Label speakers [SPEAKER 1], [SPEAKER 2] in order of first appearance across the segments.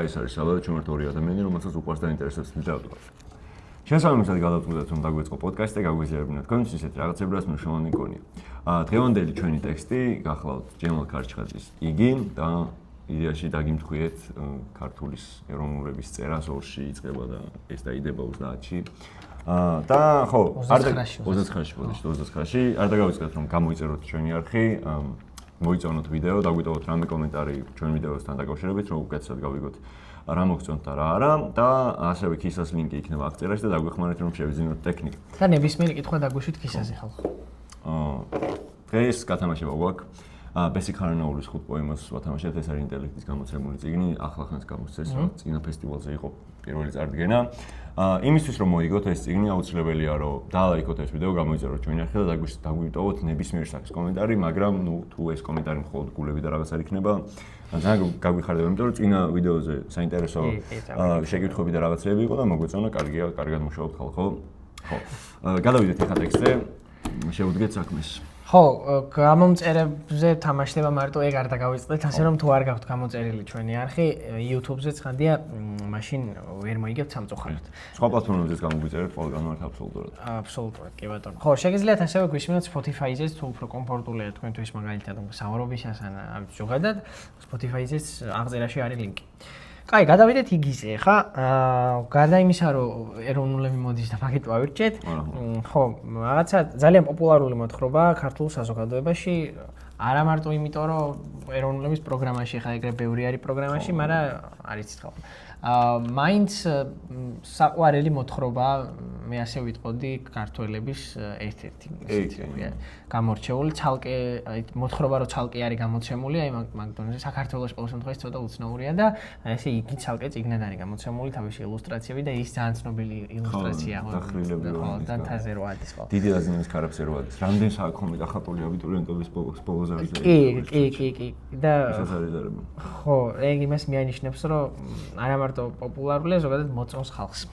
[SPEAKER 1] კაი ეს არის საბოლოოდ ჩვენ ვართ ორი ადამიანი, რომელსაც უყვარს და ინტერესებს ლიტერატურა. შესაბამისად გადავწყვიტეთ რომ დაგვეწყო პოდკასტი და გაგვიძლიერებინა თქვენთვის ისეთ რაღაცები, რაც მნიშვნელოვანი მგონია. დღევანდელი ჩვენი ტექსტი გახლავთ ჯემალ ქარჩხაძის იგი და იდეაში დაგიმთხვიეთ ქართულის ეროვნულების წერას ორში იწყება და ეს დაიდება 30-ში. და ხო, 29-ში არ დაგავიწყდეთ რომ გამოიწეროთ ჩვენი არხი, მოიწონოთ ვიდეო, დაგვიტოვოთ რამე კომენტარი ჩვენ ვიდეოსთან დაკავშირებით, რომ უკეთესად გავიგოთ რა მოგწონთ და რა არა და ასევე ქისას ლინკი იქნება აქ წერაში და დაგვეხმარეთ რომ შევიძინოთ ტექნიკა.
[SPEAKER 2] და ნებისმიერი კითხვა დაგვიშვით ქისაზე ხალხო.
[SPEAKER 1] დღეს გათამაშება გვაქვს ბესიკ ხარანაულის 5 პოემას ვათამაშებთ, ეს არის ინტელექტის გამოცემული წიგნი, ახლახანს გამოსცეს, წინა ფესტივალზე იყო პირველი წარდგენა. იმისთვის რომ მოიგოთ ეს წიგნი, აუცილებელია რომ დალაიქოთ ეს ვიდეო, გამოიწეროთ ჩვენი არხი და დაგვიტოვოთ ნებისმიერ სახის კომენტარი, მაგრამ თუ ეს კომენტარი მხოლოდ გულები და რაღაც არ იქნება, ძალიან გაგვიხარდება, იმიტომ რომ წინა ვიდეოზე საინტერესო შეკითხვები და რაღაცები იყო და მოგვეწონა, კარგად მუშაობთ ხალხო. ხო. გადავიდეთ ახლა ტექსტზე. შევუდგეთ საქმეს.
[SPEAKER 2] ხო, გამომწერებზე თამაშდება მარტო ეგ არ დაგავიწყდეთ, ასე რომ თუ არ გაქვთ გამოწერილი ჩვენი არხი, YouTube-ზე ცხადია, მაშინ ვერ მოიგებთ სამწუხაროდ.
[SPEAKER 1] სხვა პლატფორმებზეც გამოგვიწერეთ, ყველგან ვართ აბსოლუტურად.
[SPEAKER 2] აბსოლუტურად, კი ბატონო. ხო, შეგიძლიათ ასევე გვისმინოთ Spotify-ზეც, თუ უფრო კომფორტულია თქვენთვის მაგალითად საუბრობისას ან ამის ზოგადად, Spotify-ზეც აღწერაში არის ლინკი. კაი, გადავიდეთ იგიზე, ხა? გარდა იმისა, რომ ეროვნულები მოდის და მაგით ვავირჩეთ, ხო, რაღაცა ძალიან პოპულარული მოთხრობა ქართულ საზოგადოებაში, არა მარტო იმიტომ, რომ ეროვნულების პროგრამაში, ხა ეგრე ბევრი არის პროგრამაში, მაგრამ არ იცით ხო. მაინც საყვარელი მოთხრობა, მე ასე ვიტყოდი, ქართველების ერთ-ერთი გამორჩეული, ცალკე მოთხრობა რო ცალკე არის გამოცემული, აი მაგ დონეზე საქართველოს ყოველ შემთხვევაში ცოტა უცნაურია და ესე იგი ცალკე წიგნად არის გამოცემული, თავისი ილუსტრაციები და ის ძალიან ცნობილი ილუსტრაცია ხო. დანთაზე რო არის ხო.
[SPEAKER 1] დიდი აზიანის კარაფზე რო არის. რამდენი საქმე დახატული აბიტურიენტების ბოლოზე არის.
[SPEAKER 2] კი. და ხო, ეგ იმას მიანიშნებს, რომ არა მარტო პოპულარულია, ზოგადად მოწონს ხალხს.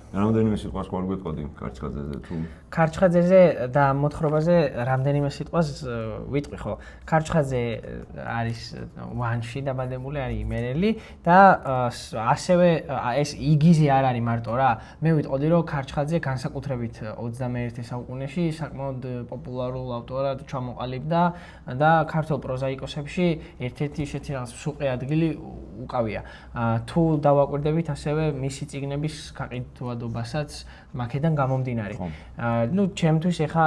[SPEAKER 1] რამდენიმე სიტყვას ყوار გვეტყოდი ქარჩხაძეზე თუ
[SPEAKER 2] ქარჩხაძეზე და მოთხრობაზე რამდენიმე სიტყვას ვიტყვი ხო. ქარჩხაძე არის ვანში დაბადებული, არის იმერელი და ასევე ეს იგიზი არ არის მარტო რა. მე ვიტყოდი რომ ქარჩხაძე განსაკუთრებით 21 საუკუნეში საკმაოდ პოპულარულ ავტორად ჩამოყალიბდა და ქართულ პროზაიკოსებში ერთ-ერთი ისეთი რაღაც სუყე ადგილი უკავია. თუ დავაკვირდებით ასევე მისი წიგნების გაყიდვადობასაც მაქედან გამომდინარე. ნუ ჩემთვის ეხა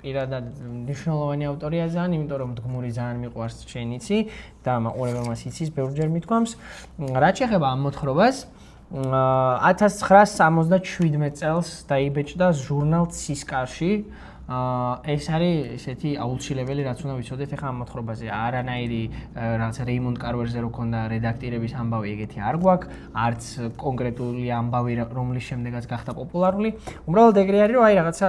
[SPEAKER 2] პირადად მნიშვნელოვანი ავტორია ძალიან, იმიტომ რომ მდგმური ძალიან მიყვარს შენიცი და მაყურებელმა იცის ბევრჯერ მithქვამს. რაც შეეხება ამ მოთხრობას, 1977 წელს დაიბეჭდა ჟურნალ ცისკარში. ეს არის ესეთი აუცილებელი, რაც უნდა ვიცოდეთ ახლა ამ მოთხრობაზე. არანაირი რაღაც რეიმონდ კარვერზე რო ქონდა რედაქტირების ამბავი, ეგეთი არ გვაქვს, არც კონკრეტული ამბავი, რომლის შემდეგაც გახდა პოპულარული. უბრალოდ ეგრე არის, რომ აი რაღაცა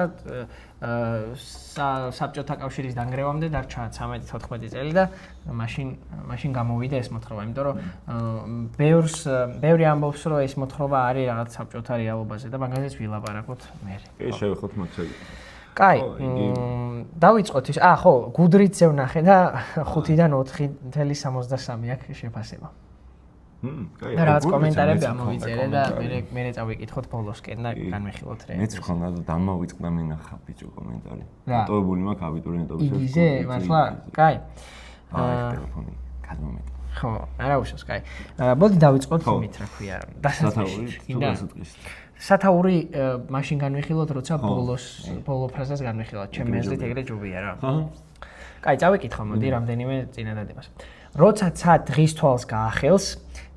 [SPEAKER 2] საბჭოთა კავშირის დანგრევამდე დარჩა 13-14 წელი და მაშინ გამოვიდა ეს მოთხრობა, იმიტომ რომ ბევრი ამბობს, რომ ეს მოთხრობა არის რაღაც საბჭოთა რეალობაზე და მაგაზეც ვილაპარაკოთ მე.
[SPEAKER 1] კი, შევეხოთ მაგაზე.
[SPEAKER 2] კაი, დავიწყოთ ის. ხო, გუდრიცზე ვნახე და 5-დან 4.73 აქ შეფასება.
[SPEAKER 1] კაი.
[SPEAKER 2] და რაღაც კომენტარები ამოვიწერე და მე წავიკითხოთ ბოლოსკენ და განვიხილოთ რე.
[SPEAKER 1] მეც ხონდა და დამოვიწყდა მინახა ბიჭო კომენტარი. დატოვებული მაქვს აბიტურიენტობის.
[SPEAKER 2] იგიზე, მართლა? კაი.
[SPEAKER 1] ტელეფონი გადმომეტყვა.
[SPEAKER 2] ხო, არა უშავს, კაი. მოდი დავიწყოთ მით რა ქვია, დასაწყისში. სათაური მაშინ განვიხილოთ, როცა ბოლო ფრაზას განვიხილოთ. ჩემი აზრით ეგრე ჯობია რა. კაი, წავიკითხო, მოდი რამდენიმე წინადადებას. როცა ცა დღის თვალს გაახელს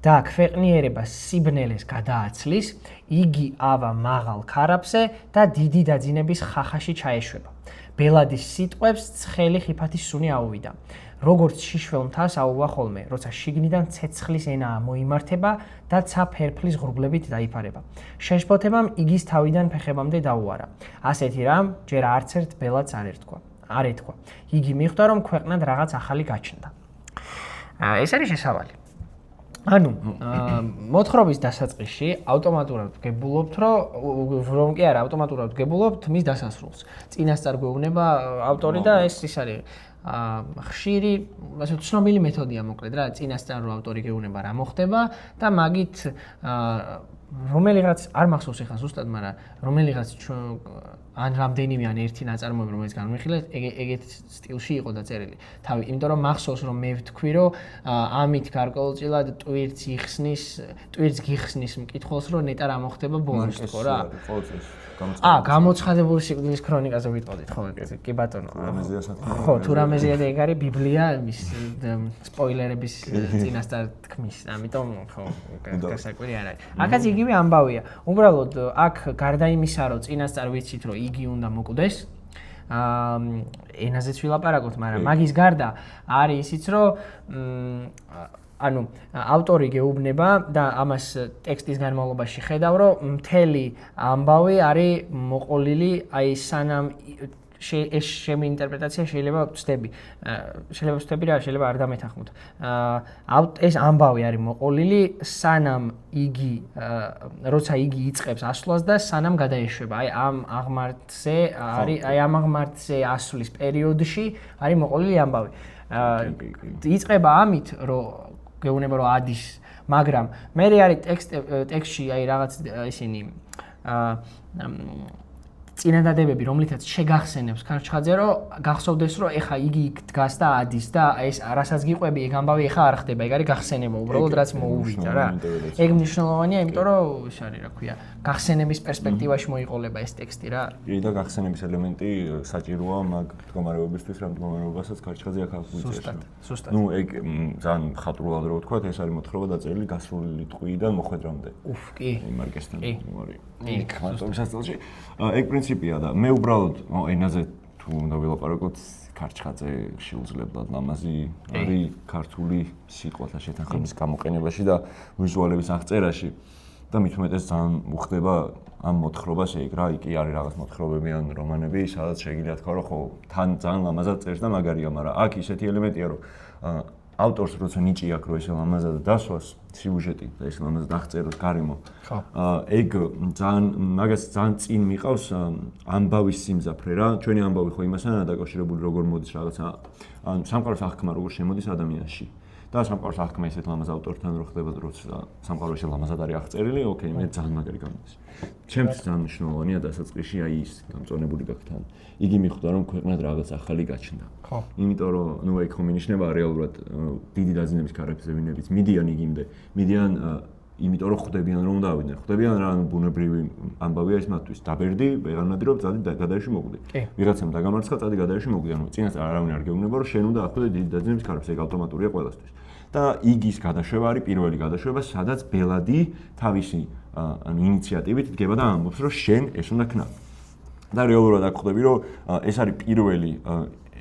[SPEAKER 2] და ქვეყნიერებას სიბნელეს გადააცლის, იგი ავა მაღალ ქარაფზე და დიდი დაძინების ხახაში ჩაეშვება. ბელადის სიტყვებს ცხელი ხიფათის სუნი აუვიდა. როგორც შიშველ მთას აუვა ხოლმე, როცა შიგნიდან ცეცხლის ენაა მოიმართება და ცა ფერფლის ღრუბლებით დაიფარება. შეშფოთებამ იგის თავიდან ფეხებამდე დაუარა. ასეთი რამ ჯერ არც ერთ ბელადს არ ეთქვა. იგი მიხვდა, რომ ქვეყნად რაღაც ახალი გაჩნდა. ეს არის შესავალი. ანუ მოთხრობის დასაწყისში ავტომატურად ვგებულობთ, რომ კი არა, ავტომატურად ვგებულობთ მის დასასრულს. წინასწარ გვეუბნება ავტორი და ეს არის ხშირი, ასე ცნობილი მეთოდია მოკლედ რა, წინასწარ რო ავტორი გეუბნება რა მოხდება და მაგით რომელიღაც არ მახსოვს ეხლა ზუსტად, მაგრამ რომელიღაც ან რამდენიმე ან ერთი ნაწარმოები რომელიც განვიხილეთ, ეგეთ სტილში იყო დაწერილი. თავი, იმიტომ რომ მახსოვს რომ მე ვთქვი რომ ამით გარკვეულწილად ტვირთს გიხსნის მკითხველს რომ ნეტა რა მოხდება ბოლოს თქო რა. გამოცხადებული სიკვდილის ქრონიკაზე ვიტყოდით ხო, კი ბატონო. ხო, თუ რამეზეა და ეგ არის ბიბლია მის სპოილერების წინასწარ თქმის, ამიტომ ხო, გასაკვირი არ არის. აქაც იგივე ამბავია. უბრალოდ აქ გარდა იმისა რომ წინასწარ ვიცით რომ იგი უნდა მოკვდეს, ენაზეც ვილაპარაკოთ, მაგრამ მაგის გარდა არის ისიც რომ ანუ ავტორი გეუბნება და ამას ტექსტის განმავლობაში ხედავ რომ მთელი ამბავი არის მოყოლილი აი სანამ ეს ჩემი ინტერპრეტაცია შეიძლება ვწდები რა, შეიძლება არ დამეთანხმოთ. ეს ამბავი არის მოყოლილი სანამ იგი როცა იგი იწყებს ასვლას და სანამ გადაეშვება. აი ამ აღმართზე არის ამ აღმართზე ასვლის პერიოდში არის მოყოლილი ამბავი. იწყება ამით რომ გეუბნება რომ ადის, მაგრამ მე არის ტექსტში აი რაღაც ისინი წინადადებები, რომლითაც შეგახსენებს ქარჩხაძე, რომ გახსოვდეს, რომ ეხა იგი იქ დგას და ადის და ეს რასაც გიყვები, ეგ ამბავი ეხა არ ხდება, ეგ არის გახსენება, უბრალოდ რაც მოუვიდა რა. ეგ მნიშვნელოვანია, იმიტომ რომ ის არის, რა ქვია, გახსენების პერსპექტივაში მოიყოლება ეს ტექსტი რა.
[SPEAKER 1] კი და გახსენების ელემენტი საჭიროა მაგ მდგომარეობისთვის, რა მდგომარეობასაც ქარჩხაძე აქ აღგვიწერს.
[SPEAKER 2] ზუსტად.
[SPEAKER 1] ნუ ეგ ძალიან ხატრულად რო ვთქვა, ეს არის მოთხრობა დაწერილი გასროლილი ტყვიიდან მოხვედრამდე.
[SPEAKER 2] კი.
[SPEAKER 1] მარკესთან არის. იქ ხანტობის სტილში. ეგ პრინციპია და მე უბრალოდ ენაზე თუ უნდა ვილაპარაკოთ, ქარჩხაძე შეუძლებლად ლამაზი არის ქართული სიტყვათა შეთანხმების გამოყენებაში და ვიზუალების აღწერაში და მით უმეტეს ძალიან უხდება ამ მოთხრობას ეგ რა, იქ არის რაღაც მოთხრობები ან რომანები, სადაც შეიძლება თქვა რომ ხო თან ძალიან ლამაზად წერს და მაგარია, მაგრამ აქ ისეთი ელემენტია რომ ავტორს როცა ნიჭი აქვს რომ ეს ლამაზად დასვას სიუჟეტი და ეს ლამაზად აღწეროს გარემო. ხო. ეგ ძალიან მაგას ძალიან წინ მიყავს ამბავის სიმძაფრე რა. ჩვენი ამბავი ხო იმასაა დაკავშირებული როგორ მოდის რაღაცა ან სამყაროს აღქმა როგორ შემოდის ადამიანში. და სამყაროს აღქმა ისეთ ლამაზ ავტორთან რო ხდება როცა სამყაროში ლამაზად არის აღწერილი, ოკეი, მე ძალიან მაგარი გამოდის. ჩემთვის ძალიან მნიშვნელოვანია დასაწყისში აი ის გამწონებული გაქთან. იგი მიხვდა რომ ქვეყნად რაღაც ახალი გაჩნდა.
[SPEAKER 2] ხო.
[SPEAKER 1] იმიტომ რომ ნუ ეგ ხომ ინიშნება რეალურად დიდი დაძინების კარებზე ვინებიც მიდიან იგიმდე. მიდიან იმიტომ რომ ხვდებიან რომ უნდა ავიდნენ. ხვდებიან რა ბუნებრივი ამბავია ეს მათთვის. დაბერდი, ვეღანადი რომ წადი გადაეში მოკვდი. ვიღაცამ დაგამარცხა, წადი გადაეში მოკვდი. ანუ წინასწარ არავინ არ გეუბნება რომ შენ უნდა ახვიდე დიდი დაძინების კარებზე. ეგ ავტომატურია ყველასთვის. და იგის გადაშვება არის პირველი გადაშვება, სადაც ბელადი თავისი ანუ ინიციატივით დგება და ამბობს რომ შენ ეს უნდა ქნა. და რეალურად აქ ხვდები რომ ეს არის პირველი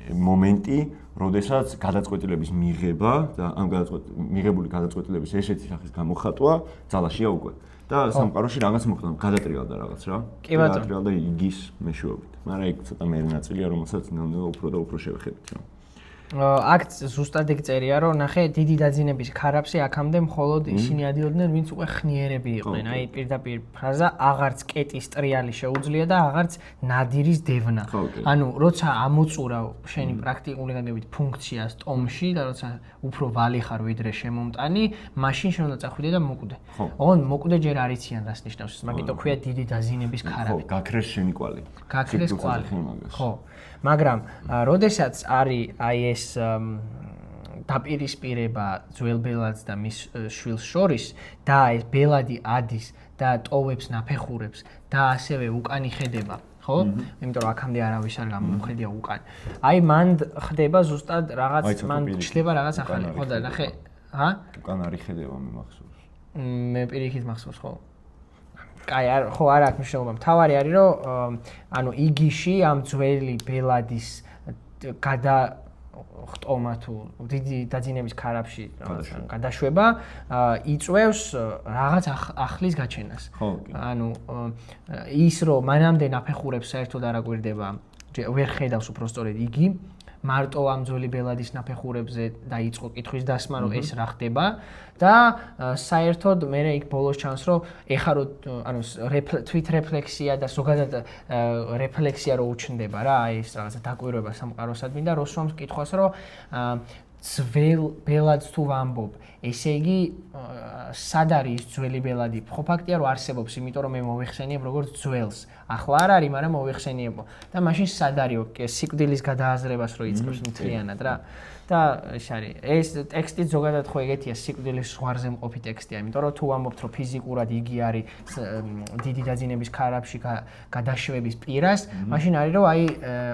[SPEAKER 1] მომენტი, როდესაც გადაწყვეტილების მიღება და ამ მიღებული გადაწყვეტილების ესეთი სახის გამოხატვა ძალაშია უკვე. და სამყაროში რაღაც მოხდა, გადატრიალდა რაღაც რა. გადატრიალდა იგის მეშვეობით. მაგრამ ეგ ცოტა მერე ნაწილია, რომელსაც ნელ-ნელა უფრო და უფრო შევეხებით რა.
[SPEAKER 2] აქ ზუსტად ეგ წერია, რომ ნახე დიდი დაძინების ქარაფზე აქამდე მხოლოდ ისინი ადიოდნენ, ვინც უკვე ხნიერები იყვნენ. აი პირდაპირ ფრაზა აღარც კეტის ტრიალი შეუძლია და აღარც ნადირის დევნა. ანუ როცა ამოწურავ შენი პრაქტიკული გაგებით ფუნქციას ტომში და როცა უფრო ვალი ხარ ვიდრე შემომტანი, მაშინ შენ უნდა წახვიდე და მოკვდე. ოღონდ მოკვდე ჯერ არ იციან რას ნიშნავს ეს, მაგიტო ქვია დიდი დაძინების ქარავი.
[SPEAKER 1] ხო, გაქრეს შენი კვალი.
[SPEAKER 2] გაქრეს კვალი. ხო. მაგრამ როდესაც არის აი ეს დაპირისპირება ძველ ბელადს და მის შვილს შორის და ეს ბელადი ადის და ტოვებს ნაფეხურებს და ასევე უკან იხედება, ხო? იმიტომ რომ აქამდე არავის არ გამოხედია უკან. აი მან ხდება ზუსტად რაღაც მან ჩდება რაღაც ახალი. ხო და ნახე, ჰა?
[SPEAKER 1] უკან არ იხედება მე მახსოვს.
[SPEAKER 2] მე პირიქით მახსოვს, ხო? კაი, ხო არ აქვს მნიშვნელობა. მთავარი არის რომ ანუ იგიში ამ ძველი ბელადის გადახტომა თუ დიდი დაძინების ქარაფში გადაშვება იწვევს რაღაც ახლის გაჩენას. ანუ ის რომ მანამდე ნაფეხურებს საერთოდ არ აგვირდება, ვერ ხედავს უფრო სწორედ იგი, მარტო ამ ძველი ბელადის ნაფეხურებზე დაიწყო კითხვის დასმა, რომ ეს რა ხდება და საერთოდ მე იქ ბოლოს ჩანს, რომ ეხა რო ანუ თვით რეფლექსია და ზოგადად რეფლექსია რო უჩნდება რა, აი ეს რაღაცა დაკვირვება სამყაროსადმი და როსვამს კითხვას, რომ ძველ ბელადს თუ ვამბობ, ესე იგი სად არის ძველი ბელადი? ხო ფაქტია რომ არსებობს, იმიტომ რომ მე მოვიხსენიებ როგორც ძველს. ახლა არ არის, მაგრამ მოვიხსენიებო. და მაშინ სად არის სიკვდილის გადააზრებას რო იწყებს მთლიანად რა. და ეს არის. ეს ტექსტი ზოგადად ხო ეგეთია, სიკვდილის ზღვარზე მყოფი ტექსტია, იმიტომ რომ თუ ვამბობთ რომ ფიზიკურად იგი არის დიდი დაძინების ქარაფში გადაშვების პირას, მაშინ არის რომ აი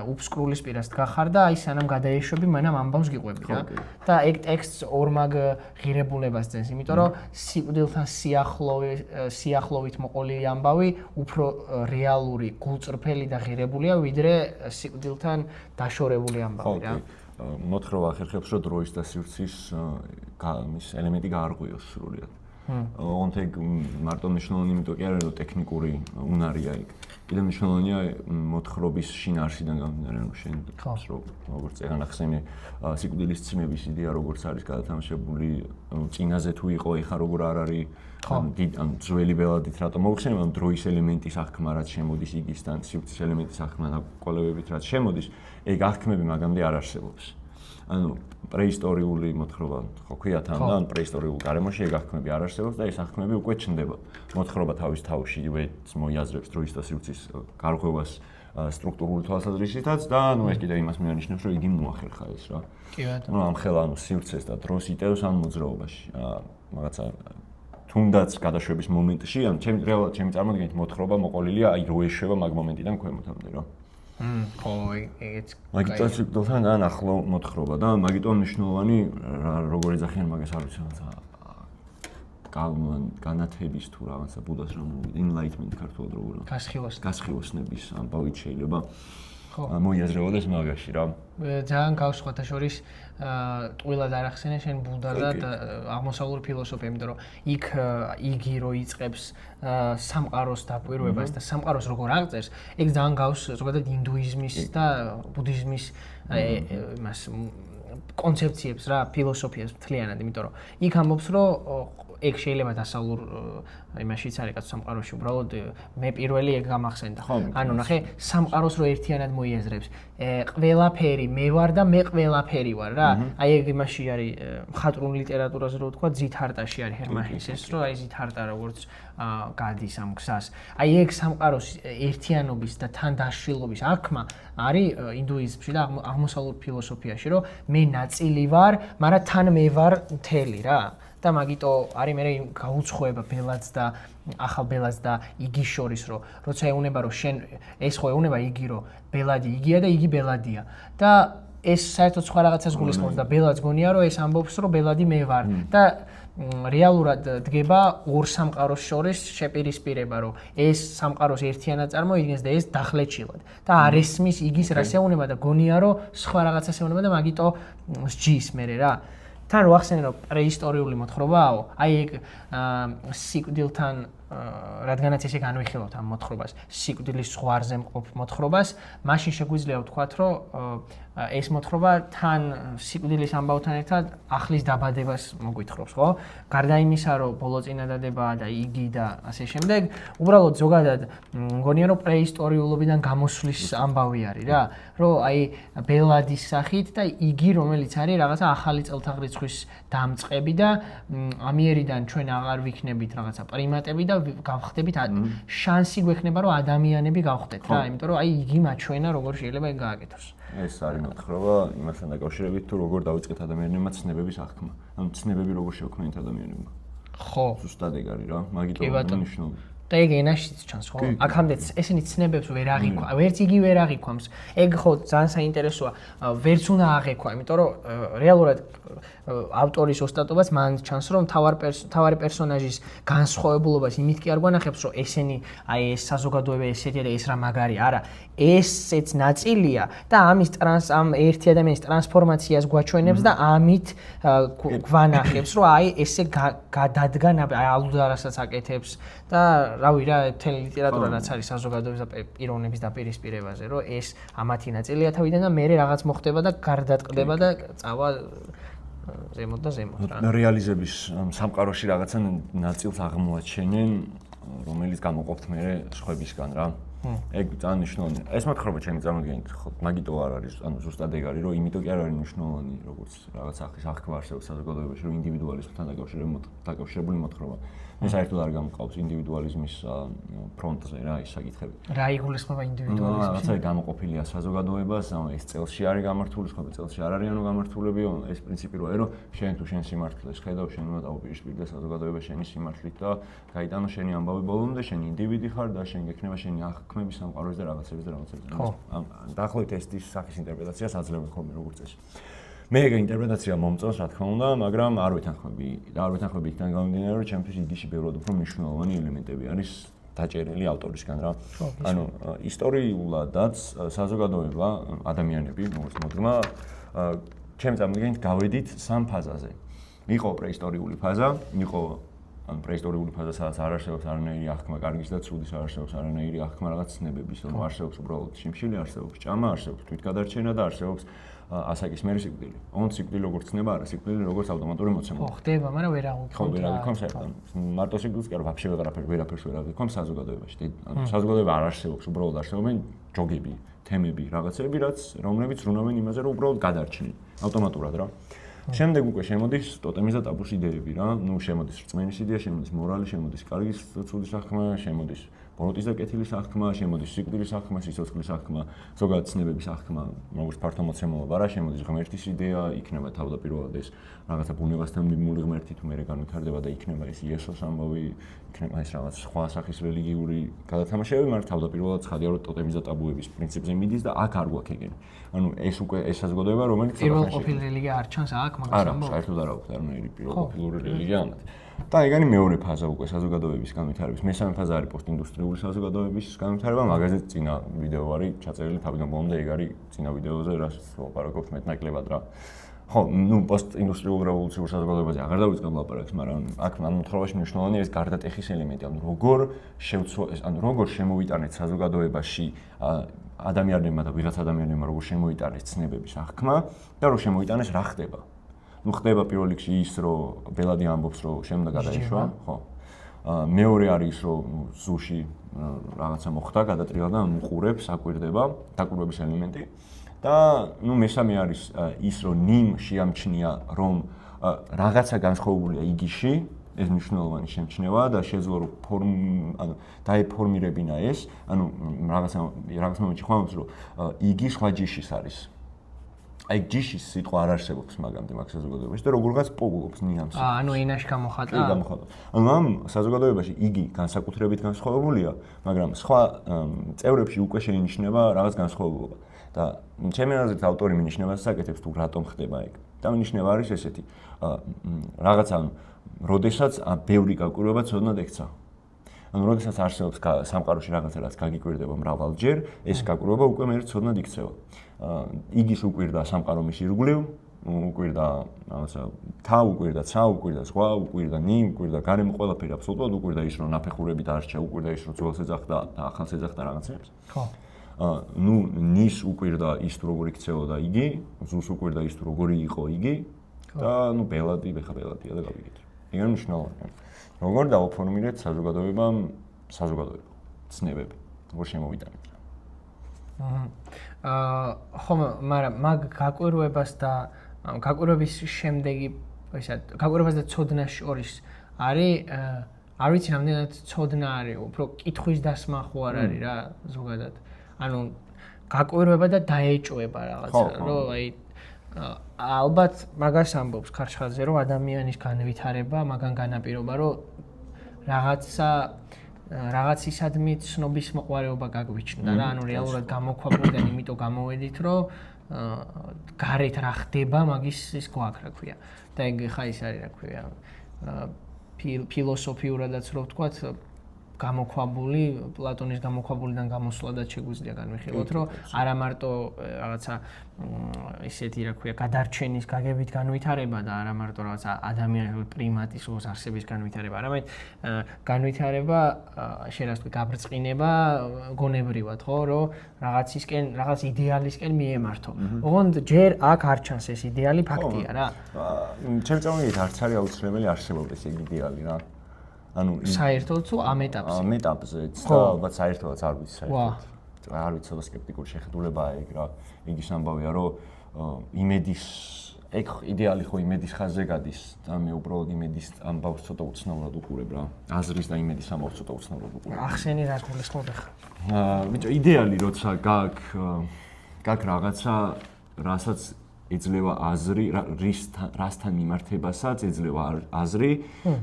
[SPEAKER 2] უფსკრულის პირას დგახარ და აი სანამ გადაეშვები, მანამ ამბავს გიყვები რა. და ეგ ტექსტს ორმაგ ღირებულებას ძენს, იმიტომ რომ სიკვდილთან სიახლოვით მოყოლილი ამბავი უფრო რეალური, გულწრფელი და ღირებულია, ვიდრე სიკვდილთან დაშორებული ამბავი რა.
[SPEAKER 1] მოთხრობა ახერხებს, რომ დროის და სივრცის ის ელემენტი გაარღვიოს სრულიად. ოღონდ ეგ მარტო მნიშვნელოვანი, იმიტომ კი არა, რომ ტექნიკური უნარია იქ. კიდევ მნიშვნელოვანია მოთხრობის შინაარსიდან გამომდინარე, რომ შენ როგორც ეგანახსენე სიკვდილის ციმების იდეა როგორც არის გადათამაშებული, წინაზე თუ იყო, ეხა როგორ არ არის ან ძველი ბელადით რატომ მოვხსენებ, ამ დროის ელემენტის აღქმა რაც შემოდის იგისთან, სივრცის ელემენტის აღქმა და კვალებებით რაც შემოდის, ეგ აღქმები მაგამდე არ არსებობს. ანუ პრეისტორიული მოთხრობა ხო ქვია თან და ან პრეისტორიულ გარემოში ეგ აღქმები არ არსებობს და ეს აღქმები უკვე ჩნდება. მოთხრობა თავის თავში ივეც მოიაზრებს დროის და სივრცის გარღვევას სტრუქტურული თვალსაზრისითაც და ნუ ეს კიდევ იმას მიანიშნებს, რომ იგი მოახერხა ეს რა.
[SPEAKER 2] კი ბატონო.
[SPEAKER 1] ნუ ამხელა ანუ სივრცეს და დროს იტევს ამ მოძრაობაში. რაღაცა თუნდაც გადაშვების მომენტში, ან რეალურად ჩემი წარმოდგენით მოთხრობა მოყოლილია აი რო ეშვება მაგ მომენტიდან ქვემოთამდე რა.
[SPEAKER 2] ხო, ეგეც.
[SPEAKER 1] მაგიტომ სიკვდილთან ან ახლო მოთხრობა და მაგიტომ მნიშვნელოვანი როგორ ეძახიან მაგას არ ვიცი რაღაცა განათების თუ რაღაცა ბუდას რა enlightenment ქართულად როგორ გასხივოსნების ამბავით შეიძლება მოიაზრებოდეს მაგაში რა.
[SPEAKER 2] ძალიან გავს სხვათაშორის ტყუილად არ ახსენე შენ ბუდა და აღმოსავლური ფილოსოფია, იმიტომ რომ იქ იგი რო იწყებს სამყაროს დაკვირვებას და სამყაროს როგორ აღწერს, ეგ ძალიან გავს ზოგადად ინდუიზმის და ბუდიზმის იმას კონცეფციებს რა, ფილოსოფიას მთლიანად, იმიტომ რომ იქ ამბობს რომ ეგ შეიძლება დასავლურ იმაშიც არის კაც სამყაროში უბრალოდ მე პირველი ეგ გამახსენდა. ანუ ნახე, სამყაროს რო ერთიანად მოიაზრებს, ყველაფერი მე ვარ და მე ყველაფერი ვარ რა. აი ეგ იმაში არის მხატვრულ ლიტერატურაზე რო ვთქვა, ძითარტაში არის ჰერმანჰესეს ეს რომ აი ძითარტა როგორც გადის ამ გზას. აი ეგ სამყაროს ერთიანობის და თან დაშლილობის აღქმა არის ინდუიზმში და აღმოსავლურ ფილოსოფიაში, რომ მე ნაწილი ვარ, მაგრამ თან მე ვარ მთელი რა. და მაგიტო არის მე გაუცხოება ბელადს და ახალ ბელადს და იგის შორის, რომ როცა ეუნება რომ შენ ეს ხო ეუნება იგი რომ ბელადი იგია და იგი ბელადია და ეს საერთოდ სხვა რაღაცას გულისხმობს და ბელადს გონია რომ ეს ამბობს რომ ბელადი მე ვარ და რეალურად დგება ორ სამყაროს შორის შეპირისპირება, რომ ეს სამყაროს ერთიანად წარმოიდგენს და ეს დახლეჩილად და არ ესმის იგის რას ეუნება და გონია რომ სხვა რაღაცას ეუნება და მაგიტო სჯის მე რა. თან რო ახსენე რომ პრეისტორიული მოთხრობაო, აი ეგ სიკვდილთან რადგანაც ესე განვიხილავთ ამ მოთხრობას, სიკვდილის ზღვარზე მყოფ მოთხრობას, მაშინ შეგვიძლია ვთქვათ, რომ ეს მოთხრობა თან სიკვდილის ამბავთან ერთად ახლის დაბადებას მოგვითხრობს, ხო? გარდა იმისა, რომ ბოლო წინადადება და იგი და ასე შემდეგ, უბრალოდ ზოგადად მგონია, რომ პრეისტორიულობიდან გამოსვლის ამბავი არის რა, რომ აი ბელადის სახით და იგი რომელიც არის რაღაცა ახალი წელთაღრიცხვის დამწყები და ამიერიდან ჩვენ აღარ ვიქნებით რაღაცა პრიმატები და გავხდებით შანსი გვექნება რომ ადამიანები გავხდეთ რა, იმიტომ რომ აი იგი მაჩვენა როგორ შეიძლება ეგ გააკეთოს.
[SPEAKER 1] ეს არის მოთხრობა იმასთან დაკავშირებით თუ როგორ დავიწყეთ ადამიანებმა ცნებების აღქმა. ანუ ცნებები როგორ შევქმნით ადამიანებმა.
[SPEAKER 2] ხო.
[SPEAKER 1] ზუსტად ეგ არის რა, მაგიტომ მნიშვნელოვანია.
[SPEAKER 2] და ეგ ენაშიც ჩანს ხო? აქამდეც ესენი ცნებებს ვერ აღიქვა, ვერც იგი ვერ აღიქვამს. ეგ ხო ძალიან საინტერესოა, ვერც უნდა აღიქვა, იმიტომ რომ რეალურად ავტორის ოსტატობას მან ჩანს რომ თავარი პერსონაჟის განსხვავებულობას იმით კი არ გვანახებს რომ ესენი აი ეს საზოგადოება ესეთია და ეს რა მაგარი არა, ესეც ნაწილია და ამ ერთი ადამიანის ტრანსფორმაციას გვაჩვენებს და ამით გვანახებს რომ აი ესე გადადგან ალუდარასაც აკეთებს და რავი რა, მთელი ლიტერატურა რაც არის საზოგადოების და პიროვნების დაპირისპირებაზე, რომ ეს ამათი ნაწილია თავიდან და მე რაღაც მოხდება და გარდატყდება და წავა ზემოთ და ზემოთ რა.
[SPEAKER 1] რეალიზების სამყაროში რაღაცა ნაწილს აღმოაჩენენ, რომელიც გამოყოფთ მე სხვებისგან რა. ეგ ძალიან მნიშვნელოვანია. ეს მოთხრობა ჩემი წარმოგიდგენთ, მაგიტო არ არის, ანუ ზუსტად ეგ არის, რომ იმიტომ კი არ არის მნიშვნელოვანი, როგორც რაღაც ახლის აღქმა არსებობს საზოგადოებაში, რომ ინდივიდუალიზმთან დაკავშირებული მოთხრობა. მე საერთოდ არ გამყავს ინდივიდუალიზმის ფრონტზე რა ის საკითხები.
[SPEAKER 2] რა იგულისხმება ინდივიდუალიზმში?
[SPEAKER 1] რაღაცა გამოყოფილია საზოგადოებას, ეს წელსში არის გამართული, სხვა წელსში არ არიანო გამართულები, ეს პრინციპი როა, რომ შენ თუ შენ სიმართლეს ხედავ, შენ უნდა დაუპირისპირდეს საზოგადოება შენი სიმართლით და გაიტანო შენი ამბავი ბოლომდე, შენ ინდივიდი ხარ და შენ გექნება შენი აღქმების სამყაროს და რაღაცების. დაახლოებით ეს სახის ინტერპრეტაციას აძლევენ ხოლმე როგორც წესი. მე ეგ ინტერპრეტაცია მომწონს, რა თქმა უნდა, მაგრამ არ ვეთანხმები იქიდან გამომდინარე, რომ ჩემთვის იგიში ბევრად უფრო მნიშვნელოვანი ელემენტები არის დაჭერილი ავტორისგან რა. ანუ ისტორიულადაც საზოგადოება, ადამიანები, როგორც მოდგმა, ჩემს წარმოგიდგენთ გავედით სამ ფაზაზე. იყო პრეისტორიული ფაზა, იყო ან პრეისტორიული ფაზა, სადაც არ არსებობს არანაირი აღქმა კარგის და ცუდის, არ არსებობს არანაირი აღქმა რაღაც ცნებების, რომ არსებობს უბრალოდ შიმშილი, არსებობს ჭამა, არსებობს თვითგადარჩენა და არსებობს ასაკის მერი სიკვდილი. ოღონდ სიკვდილი როგორც ცნება, არა სიკვდილი როგორც ავტომატური მოცემული.
[SPEAKER 2] ხო, ხდება, მაგრამ ვერ აღუქმებთ.
[SPEAKER 1] ხო, ვერ აღუქმებთ საერთოდ. მარტო სიკვდილს კი არა, ვაფშე ვერაფერს ვერ აღუქმებთ საზოგადოებაში. ანუ საზოგადოება არ არსებობს, უბრალოდ არსებობენ ჯოგები, თემები, რაღაცები, რომლებიც ზრუნავენ იმაზე, რომ უბრალოდ გადარჩნენ ავტომატურად რა. შემდეგ უკვე შემოდის ტოტემის და ტაბუს იდეები რა. ნუ შემოდის რწმენის იდეა, შემოდის მორალი, შემოდის კარგის ცუდის აღქმა, შემოდის ბოროტის და კეთილის აღქმა, შემოდის სიკვდილის აღქმა, სიცოცხლის აღქმა, ზოგადად ცნებების აღქმა, როგორც ფართო მოცემულობა რა, შემოდის ღმერთის იდეა, იქნება თავდაპირველად ეს რაღაცა ბუნებასთან მიმული ღმერთი თუ მერე განვითარდება და იქნება ეს იესოს ამბავი, იქნება ეს რაღაც სხვა სახის რელიგიური გადათამაშებები, მაგრამ თავდაპირველად ცხადია რომ ტოტემის და ტაბუების პრინციპზე მიდის და აქ არ გვაქვს ეგენი. ანუ ეს უკვე ეს საზოგადოება, რომელიც
[SPEAKER 2] პირველყოფილი რელიგია არ ჩანს აქ მაგას ამბობ.
[SPEAKER 1] არა, საერთოდ არ აქვს არანაირი პირველყოფილი რელიგია ამათ. და ეგენი მეორე ფაზა უკვე საზოგადოების განვითარების. მესამე ფაზა არის პოსტინდუსტრიული საზოგადოების განვითარება, მაგაზე წინა ვიდეო არის ჩაწერილი თავიდან ბოლომდე, ეგ არის წინა ვიდეოზე, რაც ვაპარაკობთ მეტნაკლებად რა. ხო, ნუ პოსტინდუსტრიულ რევოლუციურ საზოგადოებაზე აღარ დავიწყებ ლაპარაკს, მაგრამ აქ ამ მოთხრობაში მნიშვნელოვანია ეს გარდატეხის ელემენტი, ანუ როგორ შემოვიტანეთ საზოგადოებაში ადამიანებმა და ვიღაც ადამიანებმა როგორ შემოიტანეს ცნებების აღქმა და რომ შემოიტანეს რა ხდება. ნუ ხდება პირველ რიგში ის, რომ ბელადი ამბობს, რომ შენ უნდა გადაიშვა, ხო. მეორე არის, რომ ზუში რაღაცა მოხდა, გადატრიალდა და უყურებს, აკვირდება, დაკვირვების ელემენტი. და ნუ მესამე არის ის, რომ ნიმ შეამჩნია, რომ რაღაცა განსხვავებულია იგიში, ეს მნიშვნელოვანი შემჩნევა და შეძლო რომ დაეფორმირებინა ეს, ანუ რაღაც მომენტში ხვამობს, რომ იგი სხვა ჯიშის არის. აი ჯიშის სიტყვა არ არსებობს მაგამდე მაგ საზოგადოებაში და როგორღაც პოულობს ნიამს.
[SPEAKER 2] ანუ ენაში გამოხატა.
[SPEAKER 1] გამოხატა. ანუ ამ საზოგადოებაში იგი განსაკუთრებით განსხვავებულია, მაგრამ სხვა წევრებში უკვე შეინიშნება რაღაც განსხვავებულობა. და ჩემი აზრით ავტორი მინიშნებას საკეთებს თუ რატომ ხდება ეგ. და მინიშნება არის ესეთი. რაღაცა როდესაც ბევრი გაკვირვება ცოდნად ექცა. ანუ როდესაც არსებობს სამყაროში რაღაცა რაც გაგიკვირდება მრავალჯერ, ეს გაკვირვება უკვე მე ცოდნად იქცევა. იგის უკვირდა სამყარო მის ირგვლივ, უკვირდა რაღაცა თა, უკვირდა ცა, უკვირდა ზღვა, უკვირდა ნიმ, უკვირდა გარემო ყველაფერი აბსოლუტურად უკვირდა ის რომ ნაფეხურები დაარჩა, უკვირდა ის რომ ძველს ეძახდა და ახალს ეძახდა რაღაცებს.
[SPEAKER 2] ხო.
[SPEAKER 1] ნუ ნის უკვირდა ის თუ როგორ იქცეოდა იგი, ზუს უკვირდა ის თუ როგორი იყო იგი და ნუ ბელადია და გავიგეთ. ეგ მნიშვნელოვანია. როგორ დაუფორმირეთ საზოგადოება, ცნებები, როგორ შემოვიტანეთ.
[SPEAKER 2] ხო, მაგრამ მაგ გაკვირვებას და გაკვირვების შემდეგი, გაკვირვებას და ცოდნას შორის არის არ ვიცი რამდენად ცოდნა არის, უფრო კითხვის დასმა ხო არ არის რა ზოგადად. ანუ გაკვირვება და დაეჭვება რაღაცა, რომ აი ალბათ მაგას ამბობს ქარჩხაძე, რომ ადამიანის განვითარება მაგან განაპირობა, რომ რაღაცისადმი ცნობის მოყვარეობა გაგვიჩნდა რა, ანუ რეალურად გამოქვაბულდან იმიტომ გამოვედით, რომ გარეთ რა ხდება, მაგის ის გვაქვს, რა ქვია. და ეგ ხა ის არის, რა ქვია, ფილოსოფიურადაც რო ვთქვათ, გამოქვაბული, პლატონის გამოქვაბულიდან გამოსვლადაც შეგვიძლია განვიხილოთ, რომ არა მარტო რაღაცა ისეთი რა ქვია, გადარჩენის გაგებით განვითარება და არა მარტო რაღაცა ადამიანის პრიმატის არსების განვითარება, არამედ განვითარება შენ ასე გაბრწყინება გონებრივად, ხო, რომ რაღაც იდეალისკენ მიემართო. ოღონდ ჯერ აქ არ ჩანს ეს იდეალი ფაქტია რა.
[SPEAKER 1] ჩემ წამით არც არის აუცილებელი არსებობდეს ეგ იდეალი რა. ანუ
[SPEAKER 2] საერთოდ თუ ამ ეტაპზე.
[SPEAKER 1] ამ ეტაპზეც და ალბათ საერთოდაც არ ვიცი საერთოდ. არ ვიცი, ცოტა სკეპტიკური შეხედულებაა ეგ რა. იგის ამბავია, რომ იმედის ეგ იდეალი ხო იმედის ხაზზე გადის და მე უბრალოდ იმედის ამბავს ცოტა უცნაურად უყურებ რა. აზრის და იმედის ამბავს ცოტა უცნაურად უყურებ.
[SPEAKER 2] ახსენი რა გულისხმობ ხა?
[SPEAKER 1] ბიჭო, იდეალი როცა გაკ რაღაცა, რასაც ეძლევა აზრი, რასთან მიმართებასაც ეძლევა აზრი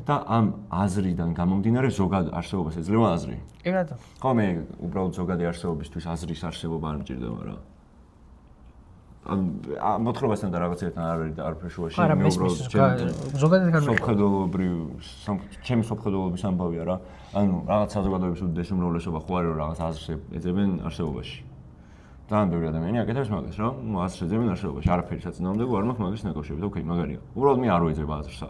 [SPEAKER 1] და ამ აზრიდან გამომდინარე ზოგად არსებობას ეძლევა აზრი.
[SPEAKER 2] კი ბატონო.
[SPEAKER 1] ხო, მე უბრალოდ ზოგადი არსებობისთვის აზრის არსებობა არ მჭირდება რა. მოთხრობასთან და რაღაცებთან არაფერ შუაში
[SPEAKER 2] მე უბრალოდ ზოგადად
[SPEAKER 1] განვიხილებ. ჩემი სოფხედელობის ამბავია რა. ანუ რაღაც საზოგადოების უდიდესი უმრავლესობა ხო არის რომ რაღაც აზრს ეძებენ არსებობაში. ძალიან ბევრი ადამიანი აკეთებს მაგას რა. აზრს ეძებენ არსებობაში. არაფერი საწინააღმდეგო არ მაქვს მაგის ნაკავშირებით. ოკეი, მაგარია. უბრალოდ მე არ ვეძებ აზრს.